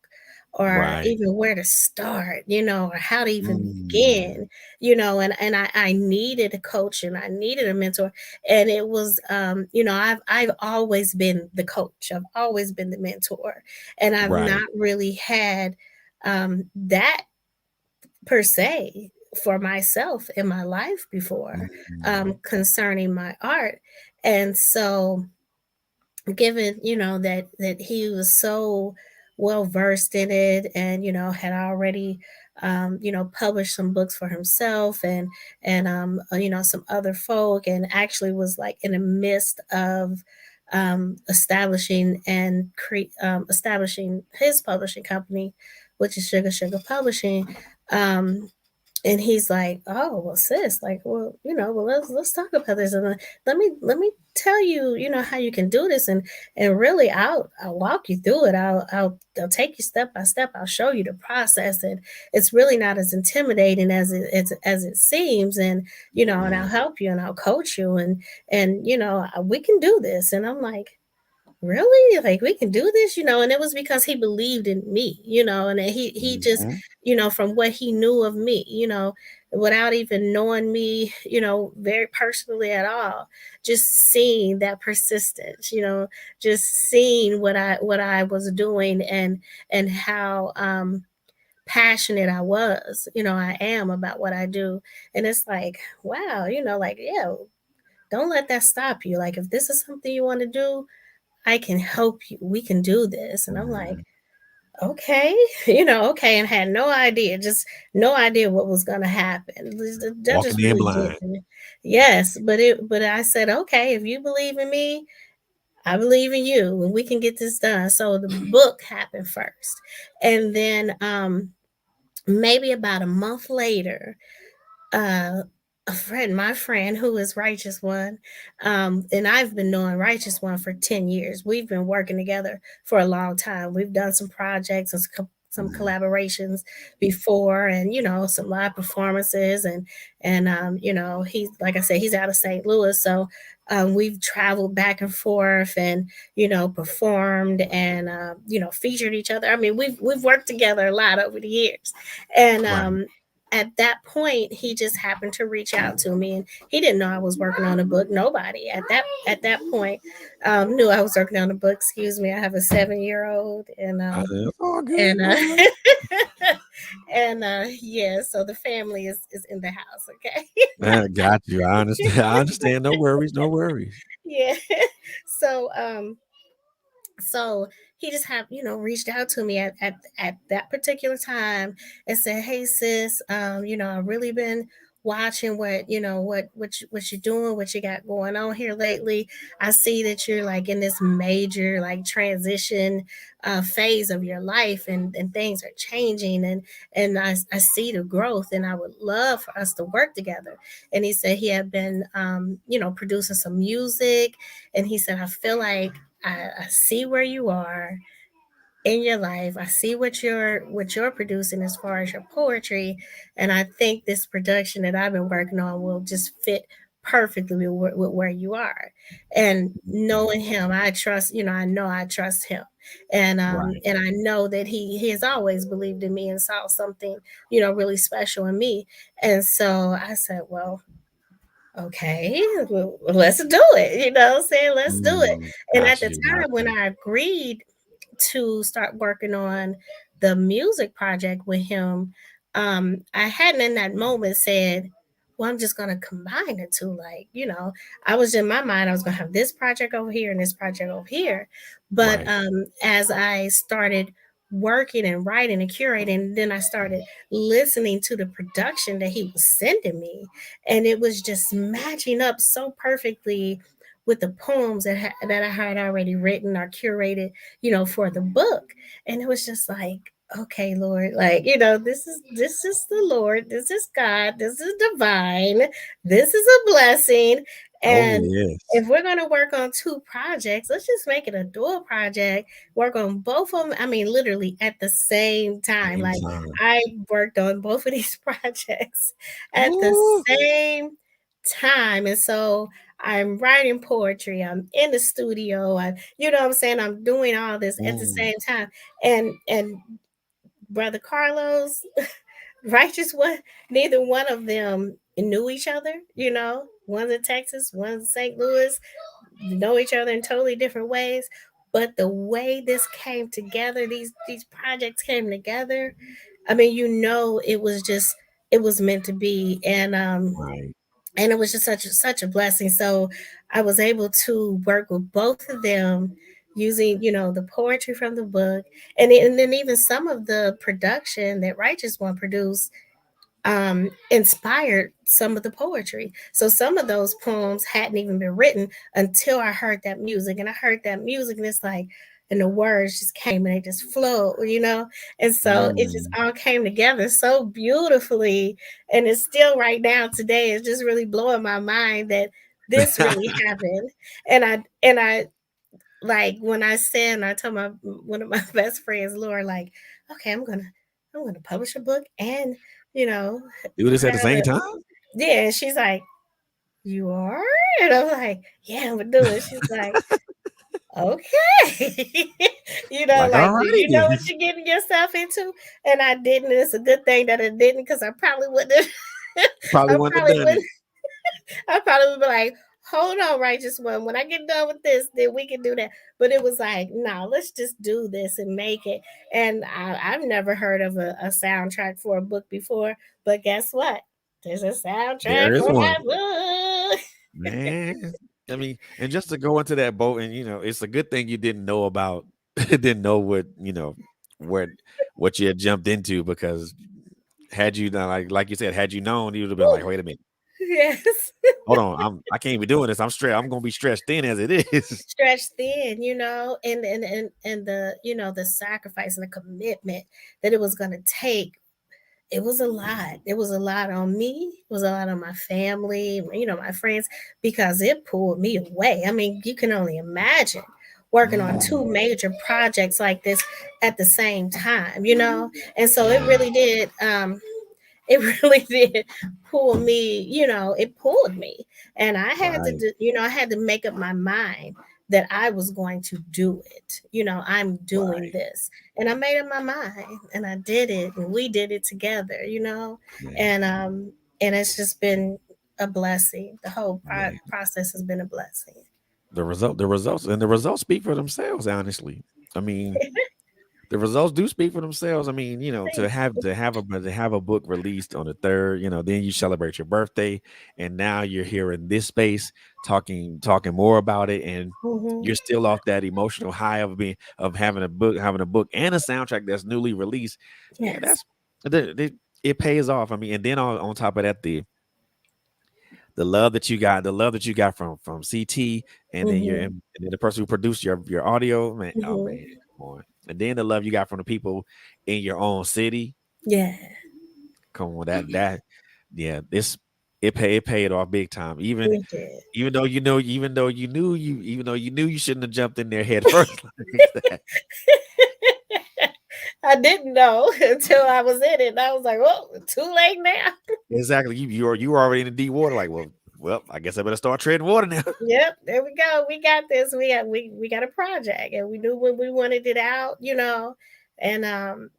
or Right. even where to start, or how to even Mm. begin, and I needed a coach and I needed a mentor. And it was, I've always been the coach. I've always been the mentor. And I've Right. not really had that per se for myself in my life before, Mm. concerning my art. And so, given that he was so well versed in it, and had already published some books for himself, and some other folk, and actually was like in the midst of establishing his publishing company, which is Sugar Publishing. Um, and he's like, "Oh, well, sis, like, well, let's talk about this, and let me tell you, how you can do this, and really, I'll walk you through it. I'll take you step by step. I'll show you the process, and it's really not as intimidating as it seems, and I'll Mm. help you, and I'll coach you, and we can do this." And I'm like, really, like, we can do this, and it was because he believed in me, and he just, Mhm. from what he knew of me, without even knowing me, very personally at all, just seeing that persistence, just seeing what I was doing, and how passionate I am about what I do. And it's like, wow, like, yeah, don't let that stop you. Like, if this is something you want to do, I can help you. We can do this. And I'm like, Mhm. okay, okay. And had no idea, just no idea what was going to happen. That Walking just in really did. blind. Yes. But I said, okay, if you believe in me, I believe in you, and we can get this done. So the book happened first. And then, maybe about a month later, uh my friend who is Righteous One, and I've been knowing Righteous One for 10 years. We've been working together for a long time. We've done some projects and some Mhm. collaborations before, and some live performances, and he's, like I said, he's out of St. Louis. So we've traveled back and forth, and performed, and featured each other. I mean, we've worked together a lot over the years. And Right. at that point, he just happened to reach out to me, and he didn't know I was working on a book. Nobody at that point knew I was working on a book. Excuse me, I have a 7-year-old, It's all good. and No worries. and yeah, so the family is in the house. Okay. I got you. I understand. I understand. No worries. No worries. Yeah. So so he just have reached out to me at that particular time, and said, "Hey, sis, I've really been watching what you're doing, what you got going on here lately. I see that you're like in this major like transition phase of your life, and things are changing, and I see the growth, and I would love for us to work together." And he said he had been producing some music, and he said, "I feel like I see where you are in your life. I see what you're producing as far as your poetry, and I think this production that I've been working on will just fit perfectly with where you are." And Mhm. knowing him, I trust. I know I trust him, and Right. and I know that he has always believed in me and saw something really special in me. And so I said, well, okay, well, let's do it. What I'm saying? Let's do it. And at Got the you. Got time when you. I agreed to start working on the music project with him, I hadn't in that moment said, well, I'm just gonna combine the two. Like, I was in my mind, I was gonna have this project over here and this project over here. But Right. as I started working and writing and curating, then I started listening to the production that he was sending me, and it was just matching up so perfectly with the poems that I had already written or curated, for the book. And it was just like, okay, Lord, like, this is the Lord, this is God, this is divine, this is a blessing. Oh And yes. if we're going to work on two projects, let's just make it a dual project, work on both of them. I mean, literally at the same time. Same Like, time. I worked on both of these projects at the Ooh. same time. And so I'm writing poetry, I'm in the studio, you know what I'm saying? I'm doing all this at the Mm. same time. And brother Carlos, Righteous One, neither one of them knew each other. One's in Texas, one's in St. Louis, know each other in totally different ways. But the way this came together, these projects came together. I mean, it was meant to be, Right. and it was just such a blessing. So I was able to work with both of them using the poetry from the book, and then even some of the production that Righteous One produced inspired some of the poetry. So some of those poems hadn't even been written until I heard that music, and I heard that music, and it's like, and the words just came and they just flowed. And so it just Mm. all came together so beautifully, and it's still right now today. It's just really blowing my mind that this really happened. And I like when I said, and I told my one of my best friends, Laura, like, okay, I'm gonna publish a book and you know Do this at the have same a time? yeah. And she's like, you are, and I'm like, yeah, I'm gonna do it. She's like, okay, Like, like, do alrighty you know then. what you're getting yourself into? And I didn't. And it's a good thing that I didn't, because I probably wouldn't. Probably I wouldn't have probably done it. wouldn't. I probably would be like, hold on, Righteous One. When I get done with this, then we can do that. But it was like, no, let's just do this and make it. And I've never heard of a soundtrack for a book before. But guess what? There's a soundtrack There is for my one. book. Man. I mean, and just to go into that boat, and it's a good thing you didn't know about didn't know where what you had jumped into, because had you done, like you said, had you known, you would have been like, wait a minute, Yes. hold on, I can't be doing this. I'm gonna be stretched thin as it is. Stretched thin, and the sacrifice and the commitment that it was going to take. It was a lot. It was a lot on me. It was a lot on my family, my friends, because it pulled me away. I mean, you can only imagine working on two Mm, major projects like this at the same time. And so it yeah, really did. It really did pull me. It pulled me, and I had to, right, I had to make up my mind that I was going to do it. I'm doing right, this, and I made up my mind, and I did it, and we did it together. man, And it's just been a blessing. The whole man. process has been a blessing. The results speak for themselves. Honestly, I mean, the results do speak for themselves. I mean, to have a book released on the third, then you celebrate your birthday, and now you're here in this space talking more about it, and Hmm. you're still off that emotional high of having a book and a soundtrack that's newly released. Yeah, Yes. it pays off. I mean, and then on top of that, the love that you got from CT, and then Hmm. the person who produced your audio, man. Oh Hmm. man, come on. And then the love you got from the people in your own city. Yeah. Come on, that yeah, it paid off big time. Even It did. even though you shouldn't have jumped in there head first like that. I didn't know until I was in it. And I was like, "Oh, too late now." Exactly. You were already in the deep water. Like, well, I guess I better start treading water now. Yep, there we go. We got this. We got a project, and we knew when we wanted it out. And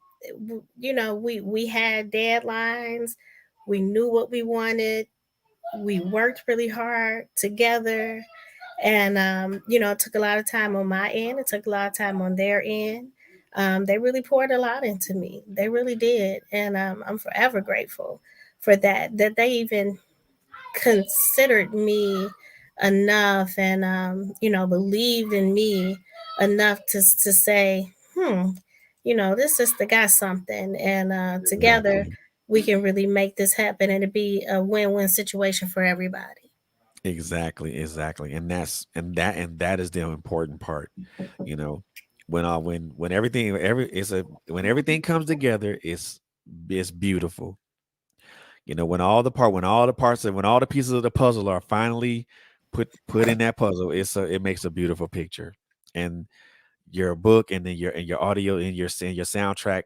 we had deadlines. We knew what we wanted. We worked really hard together, and it took a lot of time on my end. It took a lot of time on their end. They really poured a lot into me. They really did, and I'm forever grateful for that. That they even considered me enough, and believed in me enough to say, this sister got something, and together Exactly. we can really make this happen, and it be a win-win situation for everybody. Exactly. And that is the important part. You know, when everything comes together, it's beautiful. When all the pieces of the puzzle are finally put in that puzzle, it makes a beautiful picture. And your book, and then your audio, and your soundtrack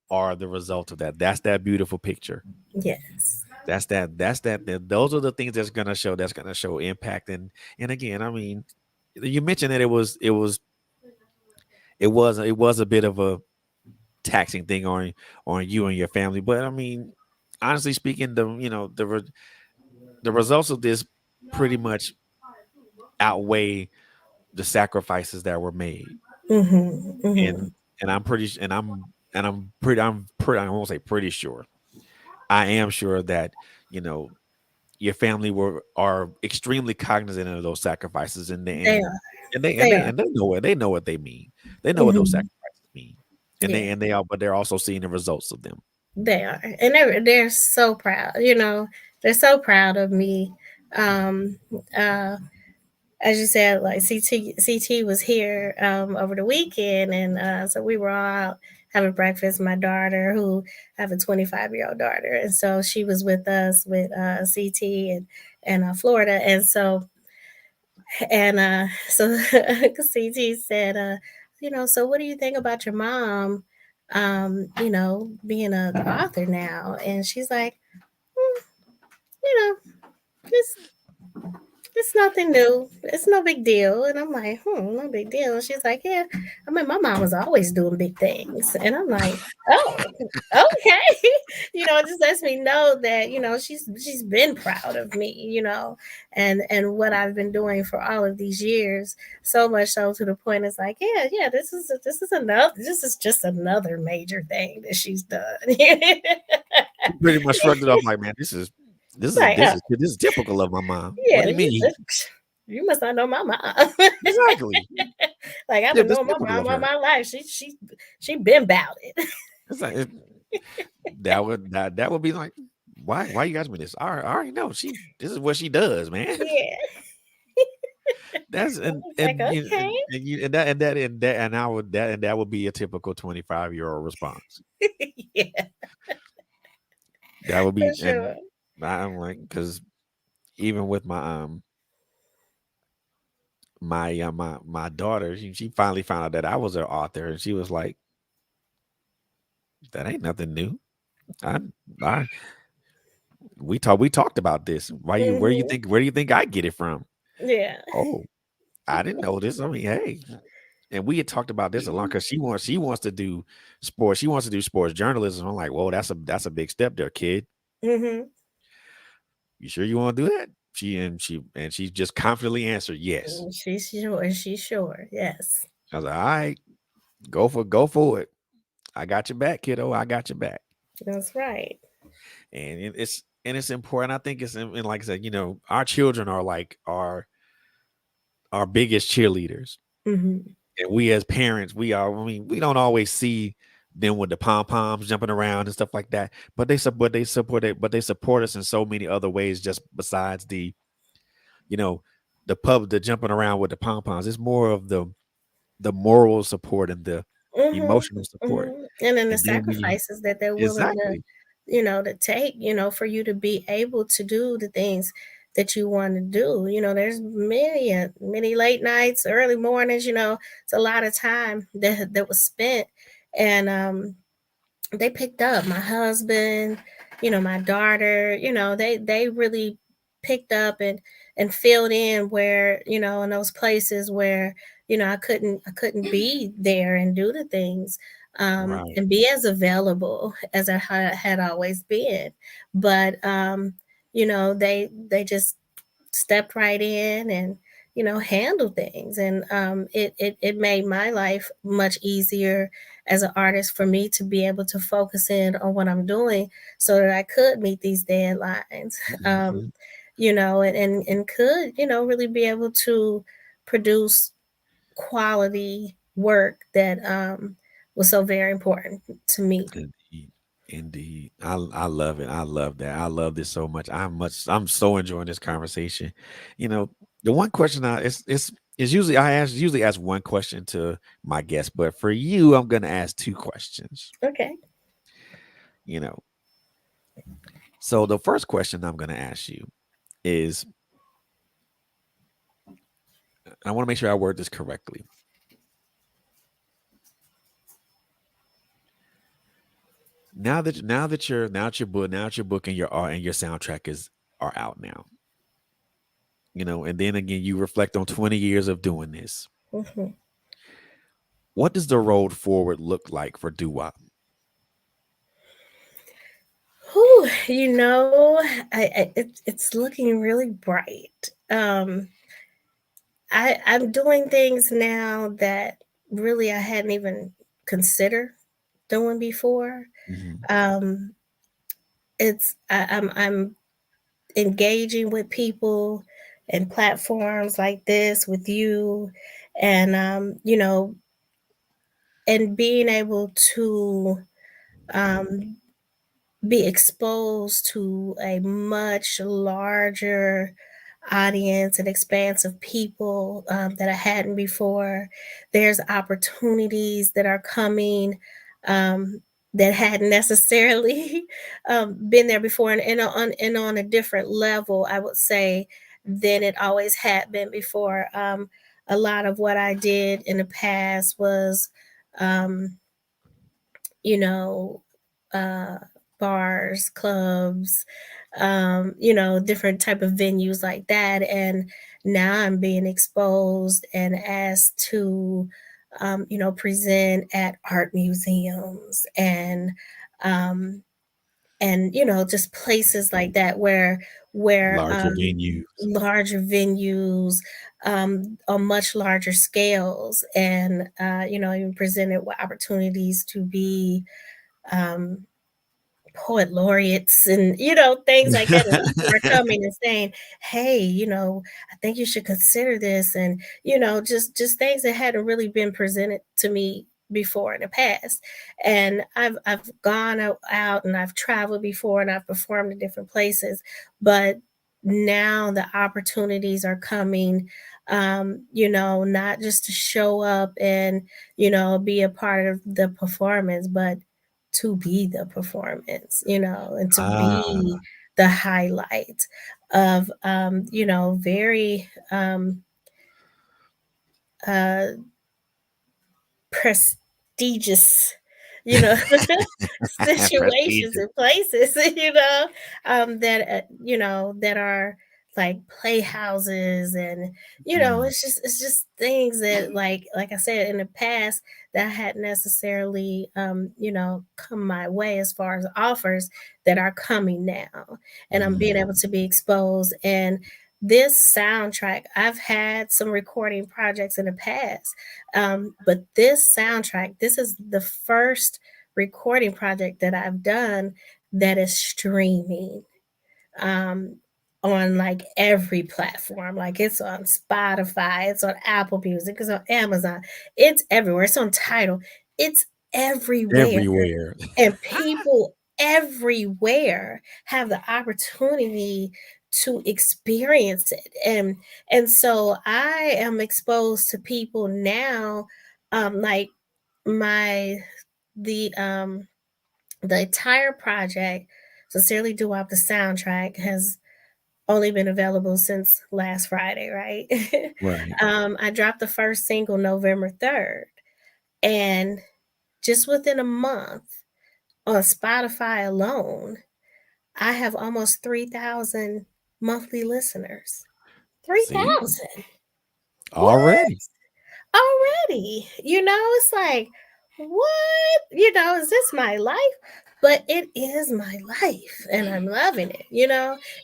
are the result of that. That's that beautiful picture. Yes. Those are the things that's gonna show impact. And again, I mean, you mentioned that it was a bit of a taxing thing on you and your family. But I mean, honestly speaking, the results of this pretty much outweigh the sacrifices that were made. Mhm. Mhm. And I'm pretty s- and I'm pretty I won't say pretty sure. I am sure that, you know, your family were are extremely cognizant of those sacrifices, They are. They are. and they know what they mean. They know what those Mhm. sacrifices mean. Yeah. And they are, but they're also seeing the results of them. They are, and they're so proud. They're so proud of me. Um, uh, as you said, like CT was here over the weekend, and so we were all out having breakfast. My daughter, who I have a 25-year-old daughter, and so she was with us with CT and Florida, and so CT said, so what do you think about your mom? Being an author now, and she's like, "Hmm, you know, it's it's nothing new. It's no big deal." And I'm like, no big deal. And she's like, yeah. I mean, my mom was always doing big things. And I'm like, oh, okay. It just lets me know that, she's been proud of me, and what I've been doing for all of these years. So much so to the point it's like, yeah, this is just another major thing that she's done. He pretty much shrugged it off like, man, Like, this is typical of my mom. What yeah, do you mean? you must not know my mom. Exactly. Like, I've Yeah, been this is knowing my typical of mom all her. my life. She been about it. It's like that would be like, why you guys me this? I already know this is what she does, man. Yeah, That's it's like, okay. and I would that would be a typical 25-year-old response. Yeah, That would for be, and sure. I'm like, because even with my daughter, she finally found out that I was her author, and she was like, that ain't nothing new. I I we talked about this. Hmm. Where do you think I get it from? Yeah. Oh, I didn't know this. I mean, hey. And we had talked about this a lot because she wants to do sports. She wants to do sports journalism. I'm like, whoa, that's a big step there, kid. Hmm. You sure you want to do that? She just confidently answered yes. She's sure. She's sure. Yes, I was like, all right, go for it. I got your back, kiddo. I got your back. that's right. And it's important. I think and like I said, our children are like our biggest cheerleaders. Hmm. And we as parents, I mean, we don't always see them with the pom poms jumping around and stuff like that. But they support us in so many other ways, just besides you know, the jumping around with the pom poms. It's more of the moral support and the Hmm. emotional support. Hmm. And then the And then when you sacrifices that they're willing to, exactly. to take, for you to be able to do the things that you want to do. There's many late nights, early mornings. It's a lot of time that was spent, and they picked up my husband, my daughter. They really picked up and filled in where, in those places where, I couldn't be there and do the things, Right. and be as available as I had always been. But they just stepped right in and, handled things, and it made my life much easier as an artist for me to be able to focus in on what I'm doing so that I could meet these deadlines. um, Mhm. and could, really be able to produce quality work that was so very important to me. Indeed. Indeed. I love it. I love that. I love this so much. I'm so enjoying this conversation. You know, the one question it's usually ask one question to my guest, but for you, I'm gonna ask two questions. Okay. You know, so the first question I'm gonna ask you is I want to make sure I word this correctly. Now that your book and your art and your soundtrack is are out now, and then again you reflect on 20 years of doing this. Hmm. What does the road forward look like for doo-wop? You know, it's looking really bright. I'm doing things now that really I hadn't even considered doing before. Mhm. Um, I'm engaging with people and platforms like this with you, and and being able to um, be exposed to a much larger audience and expanse of people that I hadn't before. There's opportunities that are coming um, that hadn't necessarily been there before, and on a different level, I would say, than it always had been before. A lot of what I did in the past was um, you know, uh, bars, clubs, different type of venues like that. And now I'm being exposed and asked to, present at art museums um, and just places like that where Larger venues. larger venues on much larger scales, and even presented with opportunities to be um, poet laureates and things like that, and people are coming and saying, hey, I think you should consider this, and just things that hadn't really been presented to me before in the past. And I've gone out and I've traveled before and I've performed in different places, but now the opportunities are coming, not just to show up and be a part of the performance, but to be the performance, and to Ah, be the highlight of, very uh, prestigious, you know, situations prestigious. and places, that are like playhouses, and Mm, it's just things that, like I said, in the past, that hadn't necessarily come my way as far as offers that are coming now, and I'm being able mm. to be exposed. And this soundtrack, I've had some recording projects in the past, but this soundtrack, this is the first recording project that I've done that is streaming um, on like every platform. Like it's on Spotify, it's on Apple Music, it's on Amazon, it's everywhere. It's on Tidal, it's everywhere, Everywhere. and people everywhere have the opportunity to experience it. And so I am exposed to people now, like my the entire project, Sincerely Doo-Wop, the soundtrack, has only been available since last Friday, right? Right. I dropped the first single November 3rd, and just within a month on Spotify alone, I have almost 3,000 monthly listeners. See? 3,000. What? Already. Already? It's like, what? Is this my life? But it is my life, and I'm loving it.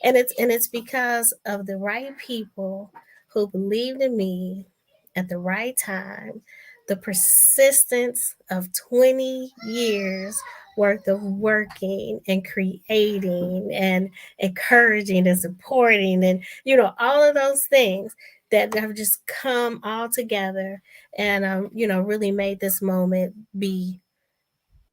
And it's because of the right people who believed in me at the right time, the persistence of 20 years worth of working and creating and encouraging and supporting, and all of those things that have just come all together, and really made this moment be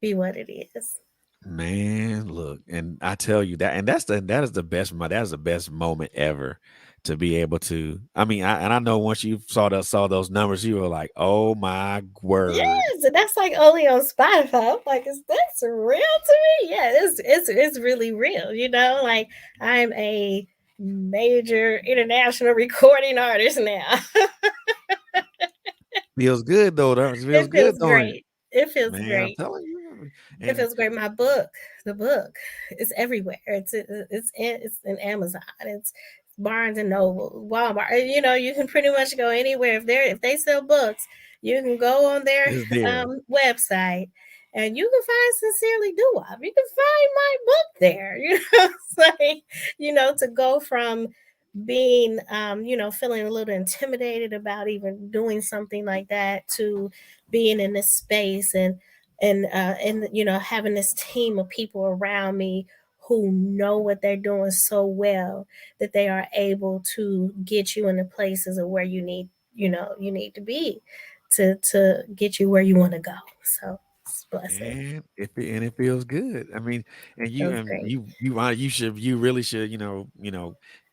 what it is. Man, look, and I tell you that, and that is the best that is the best moment ever to be able to. I mean, I know once you saw those numbers, you were like, oh my word. Yes, and that's like only on Spotify. I'm like, is this real to me? Yeah, it's really real. Like, I'm a major international recording artist now. Feels good though. That feels It good, feels don't it? great. It feels Man, I'm great. telling you. It And feels great. My book, the book, is everywhere. It's in Amazon. It's Barnes and Noble, Walmart. You can pretty much go anywhere if they sell books. You can go on their it's there. website and you can find Sincerely DuWaup. You can find my book there. It's like, to go from being, feeling a little intimidated about even doing something like that to being in this space and having this team of people around me who know what they're doing so well that they are able to get you in the places of where you need to be to get you where you want to go. So it's a blessing. And it feels good. I mean, and you Feels and great. you really should,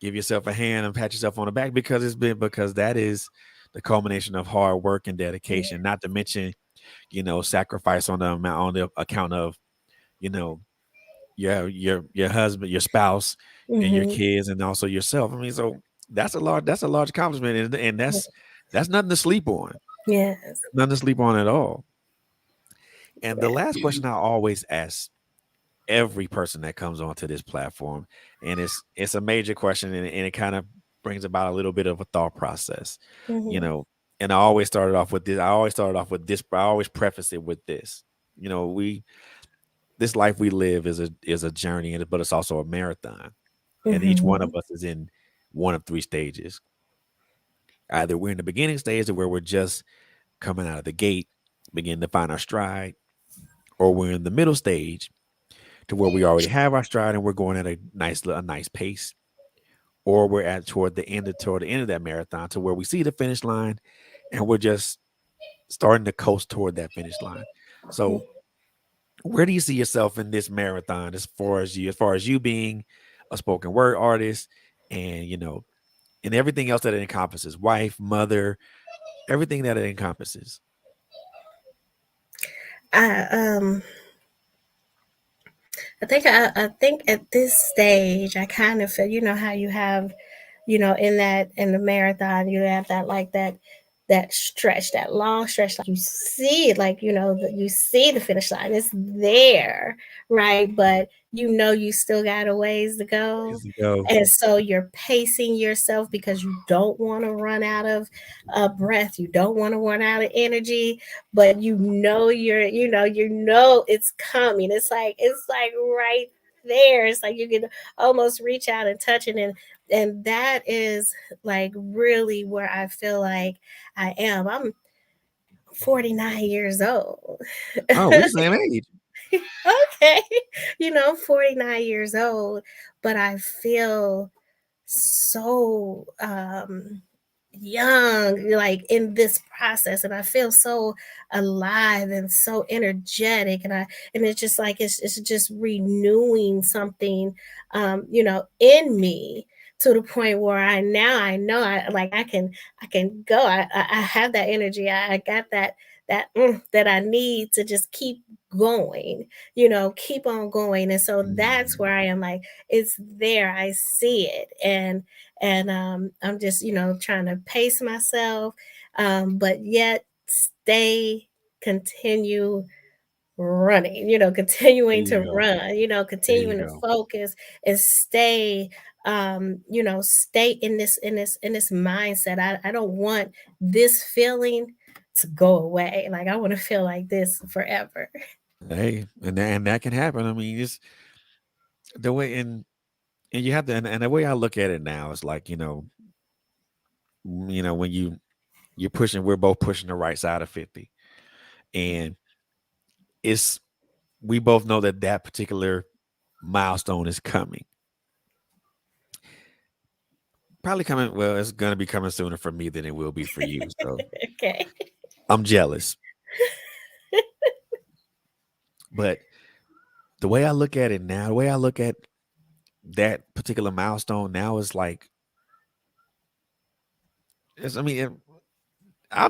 give yourself a hand and pat yourself on the back because that is the culmination of hard work and Yeah. dedication, not to mention, sacrifice on the account of, you know, your husband, your spouse, and your Hmm. kids, and also yourself. I mean, so that's a large accomplishment, and that's nothing to sleep on. Yes. Nothing to sleep on at all. And the Yeah. last question I always ask every person that comes onto this platform, and it's a major question, and it kind of brings about a little bit of a thought process, you Hmm. know. And I always started off with this. I always started off with this, but I always preface it with this. We this life we live is a journey, but it's also a marathon, and each one of Hmm. us is in one of three stages. Either we're in the beginning stage where we're just coming out of the gate, beginning to find our stride, or we're in the middle stage to where we already have our stride and we're going at a nice pace, or we're at toward the end of that marathon to where we see the finish line and we're just starting to coast toward that finish line. So, where do you see yourself in this marathon as far as you being a spoken word artist, and and everything else that it encompasses, wife, mother, everything that it encompasses? I I think at this stage I kind of feel, how you have, in the marathon you have that stretch, that long stretch, like you see it, like, you see the finish line, it's there, right? But you still got a ways to go. Years ago. And so you're pacing yourself because you don't want to run out of breath, you don't want to run out of energy, but it's coming. It's like right there. It's like you can almost reach out and touch it, and that is like really where I feel like I am. I'm 49 years old. Oh, we're the same age. Okay. 49 years old, but I feel so young, like in this process, and I feel so alive and so energetic, and it's just like it's just renewing something, in me, to the point where I know I can go. I have that energy. I got that I need to just keep going, keep on going. And so that's Mm, where I am, like, it's there. I see it. And I'm just, trying to pace myself, but yet stay, continue running, there continuing you to go. run, There you continuing to go. focus and stay in this mindset. I don't want this feeling to go away. Like, I want to feel like this forever. Hey, and that can happen. I mean, it's the way, and you have to, and the way I look at it now is like, when you're pushing, we're both pushing the right side of 50, and it's we both know that particular milestone is coming. Probably coming. Well, it's gonna be coming sooner for me than it will be for you. So Okay. I'm jealous, but the way I look at it now, the way I look at that particular milestone now is like, I mean, I'll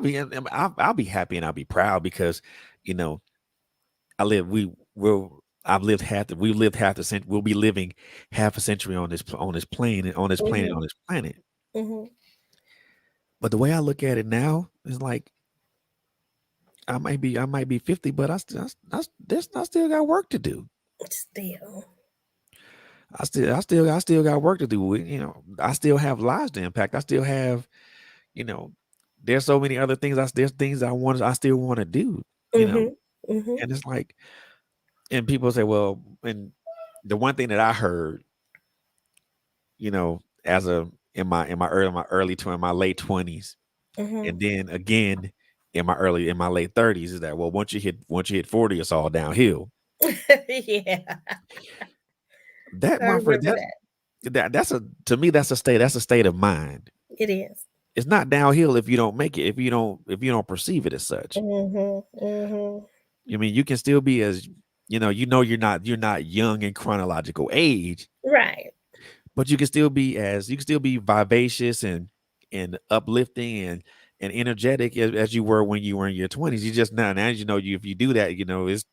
be happy and I'll be proud because, you know, I live we will I've lived we've lived half the century. We'll be living half a century on this plane on this planet Hmm. on this planet. Hmm. But the way I look at it now is like, I might be 50, but I still got work to do. Still. I still got work to do. I still have lives to impact. I still have, you know, there's so many other things. There's things I still want to do. You Hmm. know, Mhm. And it's like, and people say, well, and the one thing that I heard, as a in my late 20s, Mhm. and then again in my late 30s, is that, well, once you hit 40, it's all downhill. Yeah, That I my friend, remember that. that's a to me that's a state of mind. It is. It's not downhill if you don't make it, if you don't perceive it as such. Mhm. Mhm. I mean, you can still be as you're not young in chronological age, Right. but you can still be vivacious and uplifting and energetic as you were when you were in your 20s. You just now if you do that, it's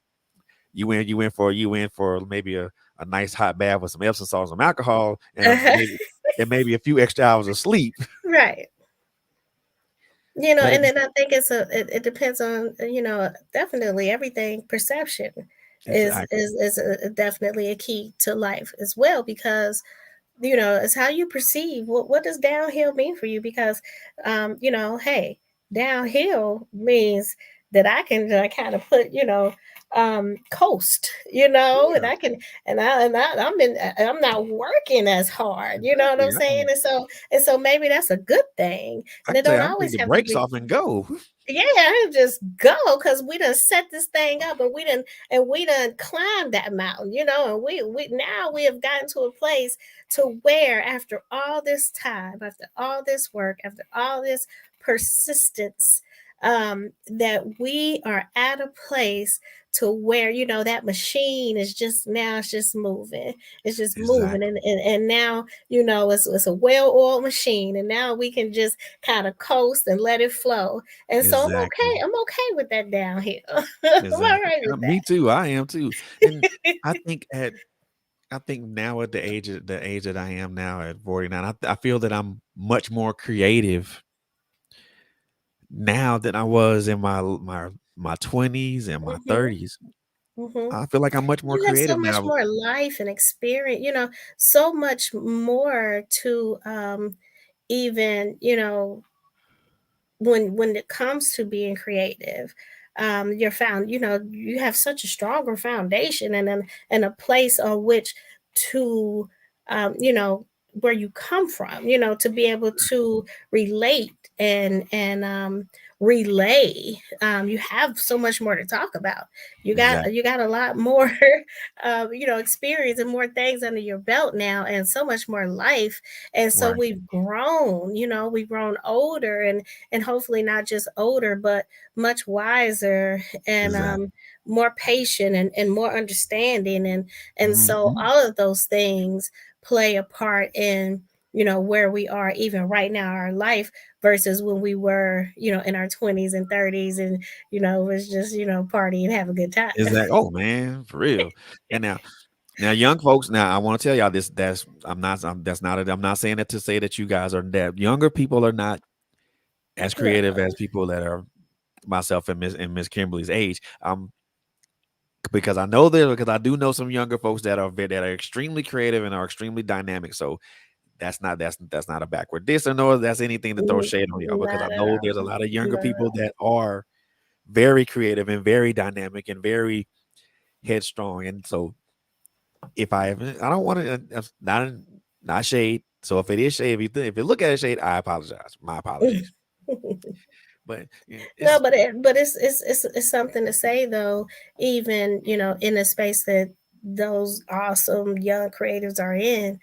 you in for maybe a nice hot bath with some Epsom salt, some alcohol, and maybe a few extra hours of sleep. Right. But And it's then I think it depends on, definitely everything. Perception exactly is definitely a key to life as well, because it's how you perceive what does downhill mean for you. Because hey, downhill means that I can kind of put, coast, and yeah, I can, I'm not working as hard, you know what exactly. I'm saying? And so maybe that's a good thing, I and can it say don't I can take always the have to brakes be. off and go. Yeah, I just go, because we done set this thing up, and we done climbed that mountain, and we now we have gotten to a place to where, after all this time, after all this work, after all this persistence, that we are at a place to where, that machine is just now, it's just moving. It's just moving. Exactly. And now, it's a well-oiled machine, and now we can just kind of coast and let it flow. And so I'm Exactly. okay. I'm okay with that downhill. I'm all Exactly. right And with me too. I am too. And that. I think at I think now at the age that I am now at 49, I feel that I'm much more creative now than I was in my 20s and my Hmm. 30s. Hmm. I feel like I'm much more You have so creative much now. more life and experience, so much more to even, when it comes to being creative. You're found, you have such a stronger foundation, and a place on which to, where you come from, to be able to relate and relay. You have so much more to talk about. Exactly. You got a lot more experience and more things under your belt now, and so much more life. And so Right. we've grown older, and hopefully not just older, but much wiser, and Exactly. more patient, and more understanding. And so Mhm. all of those things play a part in, where we are even right now in our life, versus when we were, in our 20s and 30s, and it was just, party and have a good time. Exactly. Oh man, for real. And now, young folks. Now, I want to tell y'all this. I'm not saying that to say that you guys are that younger people are not as No. creative as people that are myself and Miss Kimberly's age. Because because I do know some younger folks that are extremely creative and are extremely dynamic. So that's not a backward diss, or nor that's anything to throw shade on y'all, because I Not at know all. there's a lot of younger No. people that are very creative and very dynamic and very headstrong. And so I don't want to not shade. So if it is shade, if you look at it shade, I apologize. My apologies. But No, it's but it's something to say, though, even, in a space that those awesome young creatives are in,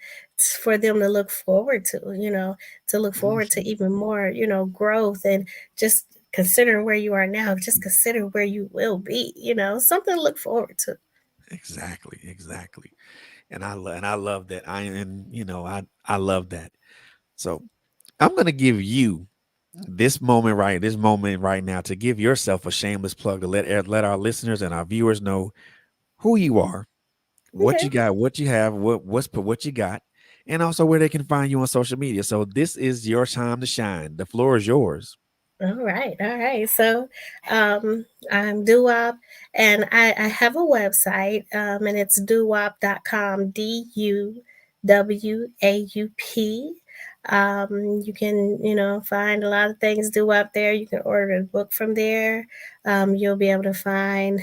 for them to look forward to, to look forward to mhm, even more, growth, and just consider where you are now, just consider where you will be, something to look forward to. exactly. And I love that. I love that. So I'm gonna give you this moment right now to give yourself a shameless plug to let our listeners and our viewers know who you are, what Okay. you got, what you have, what you got, and also where they can find you on social media. So this is your time to shine. The floor is yours. All right, all right. So, I'm DuWaup, and I have a website, and it's duwaup.com, DuWaup. You can, find a lot of things due up there. You can order the book from there. You'll be able to find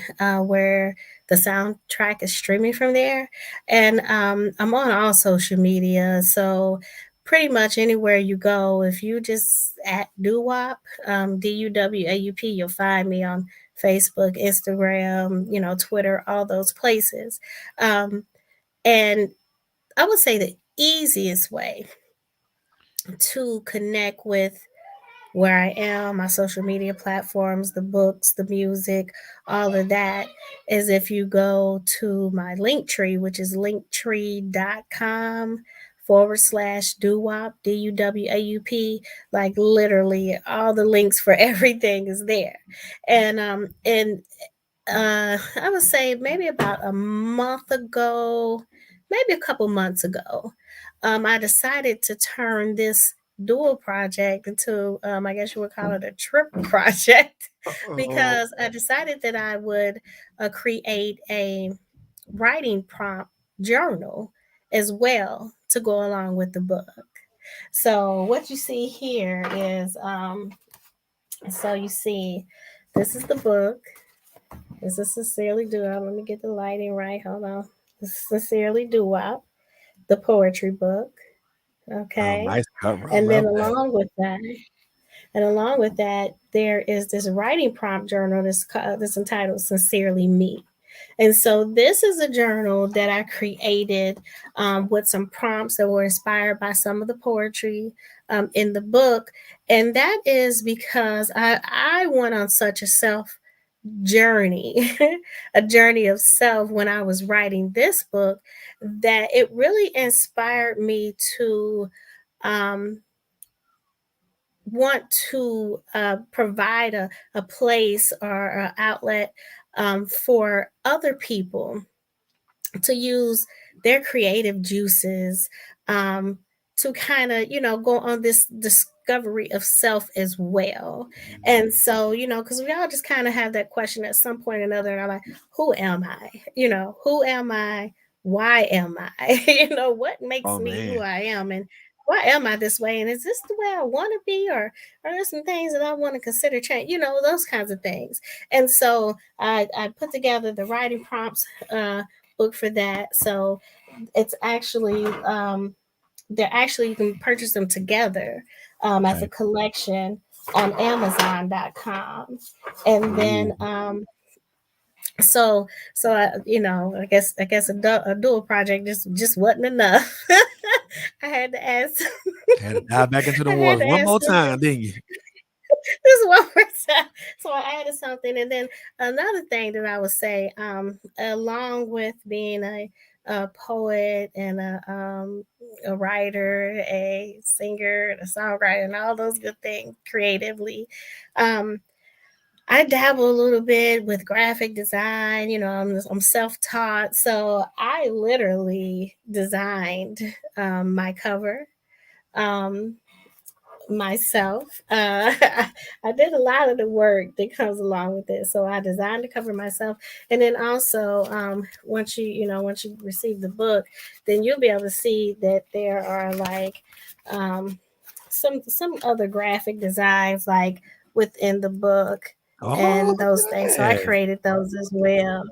where the soundtrack is streaming from there. And I'm on all social media. So pretty much anywhere you go, if you just at DuWaup, DuWaup, you'll find me on Facebook, Instagram, Twitter, all those places. Um, and I would say the easiest way to connect with where I am, my social media platforms, the books, the music, all of that, is if you go to my link tree, which is linktree.com/ DuWaup, DuWaup. Like literally all the links for everything is there. And I would say maybe about a month ago, maybe a couple months ago, I decided to turn this dual project into, I guess you would call it a trip project, Oh, because I decided that I would create a writing prompt journal as well to go along with the book. So what you see here is, so you see, this is the book. This is Sincerely Doo-Wop. Let me get the lighting right. Hold on. This is Sincerely Doo-Wop, the poetry book. oh, Okay. nice cover. I And then love that. along with that, there is this writing prompt journal that's entitled Sincerely Me. And so this is a journal that I created with some prompts that were inspired by some of the poetry in the book. And that is because I went on such a self journey, a journey of self when I was writing this book, that it really inspired me to um, want to provide a place or an outlet for other people to use their creative juices, um, to kind of, go on this discovery of self as well. Mhm. And so, because we all just kind of have that question at some point or another. And I'm like, who am I? Who am I? Why am I? What makes Oh me who man. I am? And why am I this way? And is this the way I want to be? Or are there some things that I want to consider change? Those kinds of things. And so I put together the writing prompts book for that. So it's actually they're actually, you can purchase them together as Okay. a collection on Amazon.com. And then Ooh. I guess a dual project just wasn't enough. I had to add some, Had to dive back into the I had waters to one add more something time, didn't you? just one more time. So I added something, and then another thing that I would say, along with being a poet and a writer, a singer, a songwriter, and all those good things creatively, um, I dabble a little bit with graphic design. I'm self taught, so I literally designed my cover. Um, myself. I did a lot of the work that comes along with it. So I designed the cover myself, and then also once you receive the book, then you'll be able to see that there are like um, some other graphic designs like within the book Oh, and look those at things. So I that. created those as well.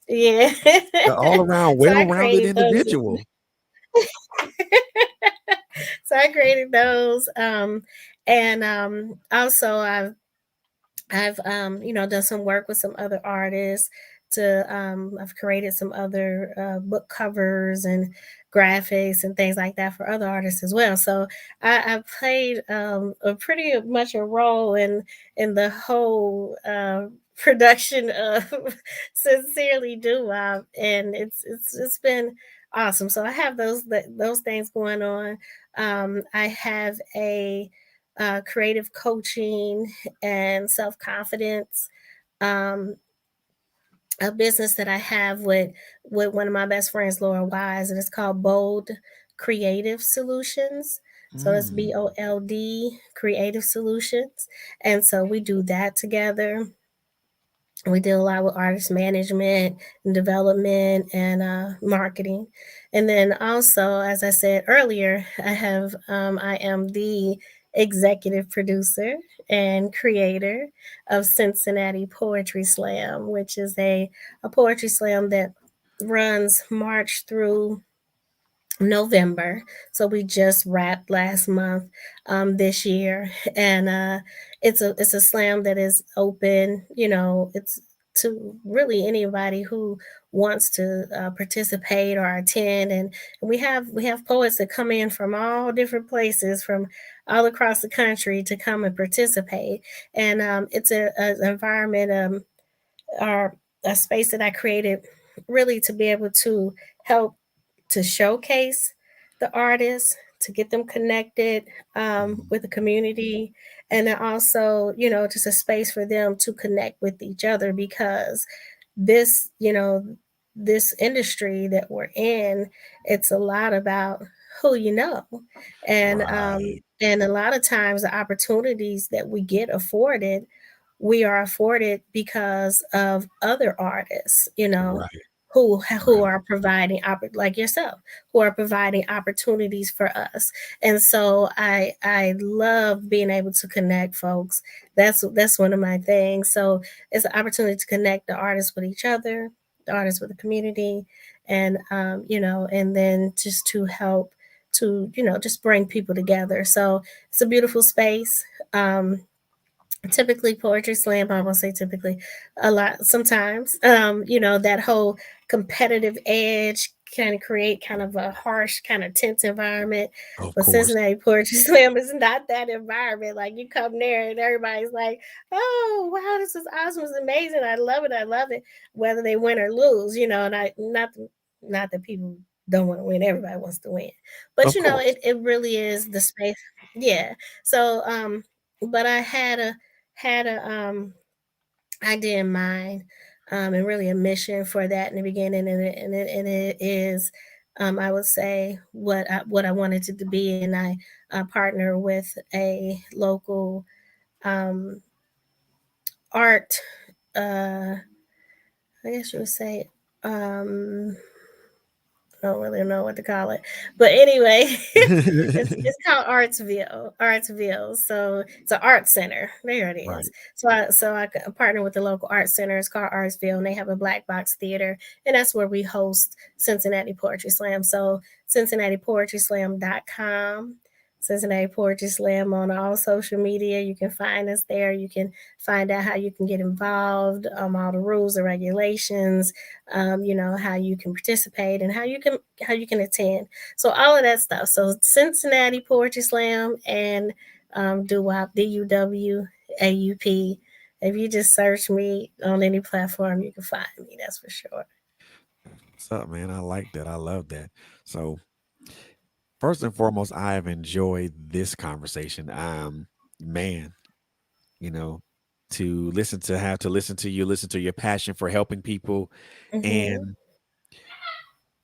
Yeah. The all around So I well-rounded created those. individual. So I created those. And also I've done some work with some other artists to I've created some other book covers and graphics and things like that for other artists as well. So I played a pretty much a role in the whole production of Sincerely Doo-Wop, and it's been awesome. So I have those things going on. I have a creative coaching and self confidence. Um, a business that I have with one of my best friends, Laura Wise, and it's called Bold Creative Solutions. So it's Mm. BOLD Creative Solutions, and so we do that together. We deal a lot with artist management and development and marketing. And then also, as I said earlier, I am the executive producer and creator of Cincinnati Poetry Slam, which is a poetry slam that runs March through November. So we just wrapped last month, this year, and it's a slam that is open. You know, it's to really anybody who wants to participate or attend, and we have poets that come in from all different places, from all across the country to come and participate. And it's an environment, or a space that I created really to be able to help to showcase the artists, to get them connected Mhm. with the community, and then also, just a space for them to connect with each other, because this, this industry that we're in, it's a lot about who you know, Right, and a lot of times the opportunities that we are afforded because of other artists, right, who right. are providing like yourself, who are providing opportunities for us. And so I love being able to connect folks. That's one of my things. So it's an opportunity to connect the artists with each other, the artists with the community, and and then just to help to just bring people together. So it's a beautiful space. Typically poetry slam, I won't say typically, a lot sometimes, that whole competitive edge kind of create kind of a harsh, kind of tense environment. Of But course. Cincinnati Poetry Slam is not that environment. Like, you come there and everybody's like, oh wow, this is awesome, it's amazing, I love it, I love it, whether they win or lose. And I not that people don't want to win, everybody wants to win, but Of course. it really is the space. Yeah. So but I had a idea in mind, and really a mission for that in the beginning, and it is, I would say, what I wanted it to be. And I partner with a local art, I guess you would say, I don't really know what to call it, but anyway, it's called Artsville. So it's an art center. There it is. Right. So I partner with the local art center. It's called Artsville, and they have a black box theater, and that's where we host Cincinnati Poetry Slam. So CincinnatiPoetrySlam.com. Cincinnati Poetry Slam on all social media. You can find us there. You can find out how you can get involved, all the rules and regulations, how you can participate and how you can attend. So all of that stuff. So Cincinnati Poetry Slam and DuWaup, DuWaup. If you just search me on any platform, you can find me. That's for sure. What's up, man? I like that. I love that. So, first and foremost, I have enjoyed this conversation. Man, you know, to listen to have to listen to you, listen to your passion for helping people Mm-hmm. and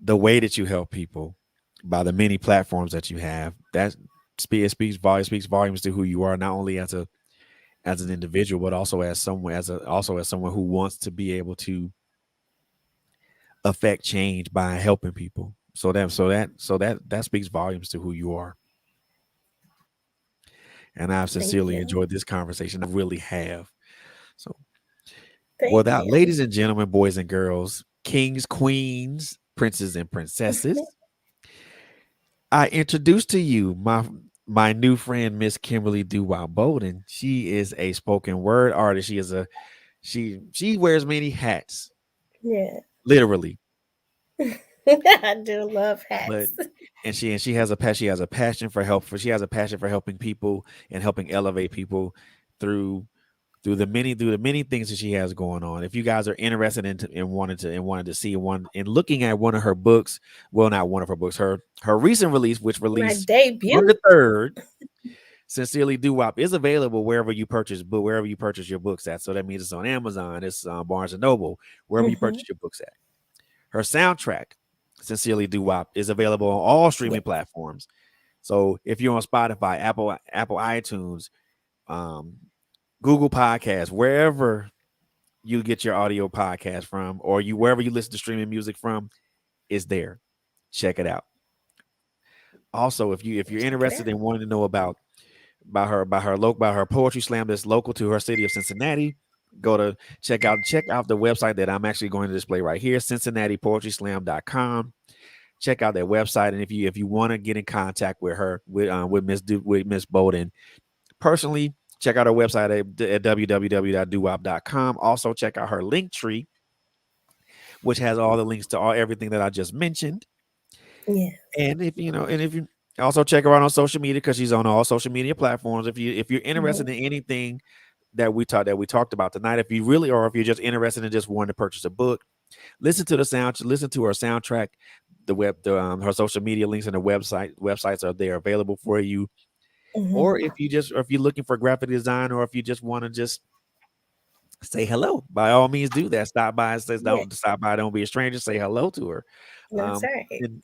the way that you help people by the many platforms that you have. That speaks volumes to who you are, not only as an individual, but also as someone who wants to be able to affect change by helping people. So that speaks volumes to who you are. And I've Thank sincerely you. enjoyed this conversation. I really have. So, Thank without you. ladies and gentlemen, boys and girls, kings, queens, princes and princesses, I introduce to you my new friend, Miss Kimberly DuWaup Bolden. She is a spoken word artist. She wears many hats, Yeah. literally. I do love But hats. and she has a passion for she has a passion for helping people and helping elevate people through through the many things that she has going on. If you guys are interested in wanted to see one and looking at one of her books, well, not one of her books, her recent release, which My released on debut. the 3rd, Sincerely Doo-Wop, is available wherever you purchase your books at. So that means it's on Amazon, it's on Barnes and Noble, wherever you Hmm. purchase your books at. Her soundtrack, Sincerely Doo-Wop, is available on all Yeah. streaming platforms. So if you're on Spotify, Apple iTunes, um, Google Podcasts, wherever you get your audio podcast from, or you wherever you listen to streaming music from, is there. Check it out. Also, if you're Check it interested out. in wanting to know about her poetry slam that's local to her city of Cincinnati, go to check out the website that I'm actually going to display right here, cincinnatipoetryslam.com. Check out that website, and if you want to get in contact with her, with Miss Bolden personally, check out her website at www.duwop.com. Also, check out her link tree, which has all the links to everything that I just mentioned. Yeah. And if you also check her out on social media, because she's on all social media platforms. If you're interested Mhm. in anything that we talked about tonight, if you really or if you're just interested in just wanting to purchase a book, listen to her soundtrack. Her social media links and the websites are there available for you. Or Mhm. if you're looking for graphic design, or if you just want to just say hello, by all means do that. Stop by and says Yeah. don't stop by, don't be a stranger, say hello to her. That's um right. and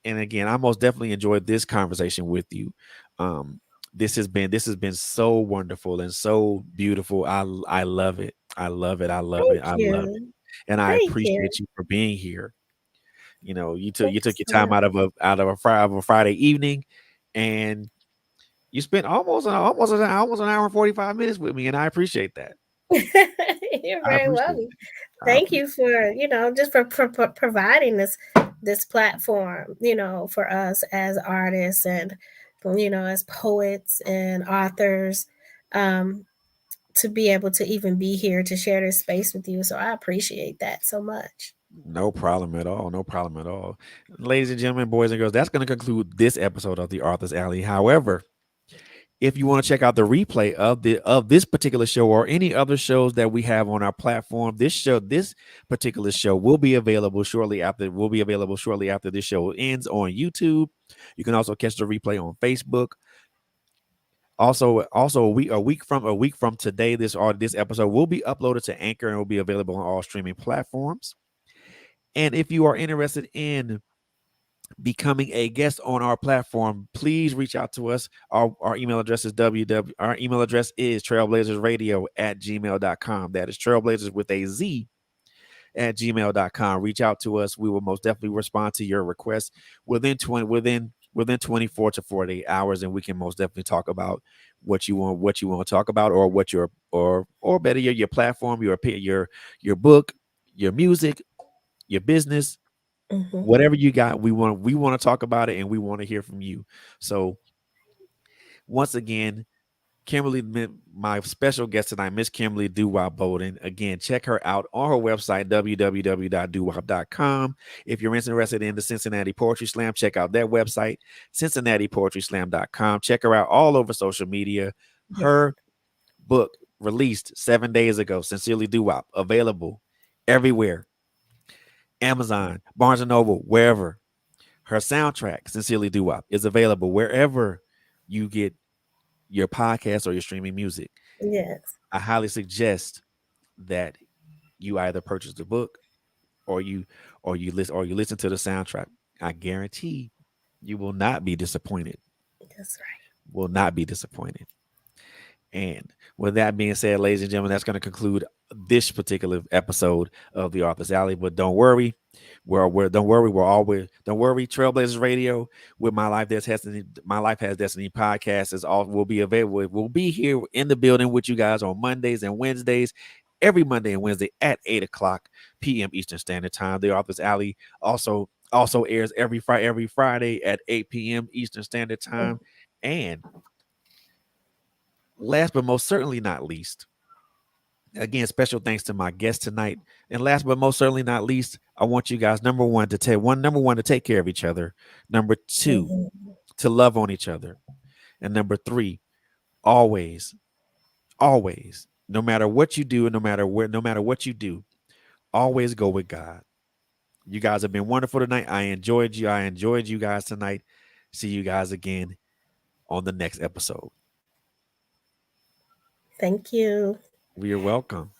and again, I most definitely enjoyed this conversation with you. um this has been so wonderful and so beautiful. I love it. I love it. I love it. Thank I love it. you. And I Thank you. appreciate you for being here. You took Thank you you took your so time much. out of a Friday evening, and you spent almost an hour and 45 minutes with me, and I appreciate that. You're I very appreciate welcome. it. I Thank appreciate you for, just for providing this platform, for us as artists and as poets and authors, um to be able to even be here to share this space with you. So I appreciate that so much. No problem at all. No problem at all. Ladies and gentlemen, boys and girls, that's going to conclude this episode of the Arthur's Alley. However, if you want to check out the replay of this particular show or any other shows that we have on our platform, this particular show will be available shortly after this show ends on YouTube. You can also catch the replay on Facebook. Also a week from today, this episode will be uploaded to Anchor and will be available on all streaming platforms. And if you are interested in becoming a guest on our platform, please reach out to us. Our email address is trailblazersradio@gmail.com. That is trailblazers with a Z at gmail.com. Reach out to us. We will most definitely respond to your request within 24 to 48 hours, and we can most definitely talk about what you want to talk about, or what or better yet, your platform, your book, your music, your business, Hmm. whatever you got. We want to talk about it, and we want to hear from you. So once again, my special guest tonight, Miss Kimberly DuWaup Bolden. Again, check her out on her website, www.duwop.com. If you're interested in the Cincinnati Poetry Slam, check out their website, cincinnatipoetryslam.com. Check her out all over social media. Yeah. Her book released 7 days ago, Sincerely DuWaup, available everywhere. Amazon, Barnes and Noble, wherever. Her soundtrack, Sincerely DuWaup, is available wherever you get your podcast or your streaming music. Yes. I highly suggest that you either purchase the book, or you listen to the soundtrack. I guarantee you will not be disappointed. That's right. Will not be disappointed. And with that being said, ladies and gentlemen, that's going to conclude this particular episode of the Arthur's Alley. But don't worry, don't worry. Trailblazers Radio with My Life Has Destiny podcast is all will be available. We'll be here in the building with you guys on Mondays and Wednesdays. Every Monday and Wednesday at 8 o'clock p.m. Eastern Standard Time. The Arthur's Alley also airs every Friday at 8 p.m. Eastern Standard Mm. Time. And last but most certainly not least, again, special thanks to my guest tonight. And last but most certainly not least, I want you guys, number one, to take care of each other. Number two, Mhm. to love on each other. And number three, always, always, no matter what you do, and no matter what you do, always go with God. You guys have been wonderful tonight. I enjoyed you. I enjoyed you guys tonight. See you guys again on the next episode. Thank you. You're welcome.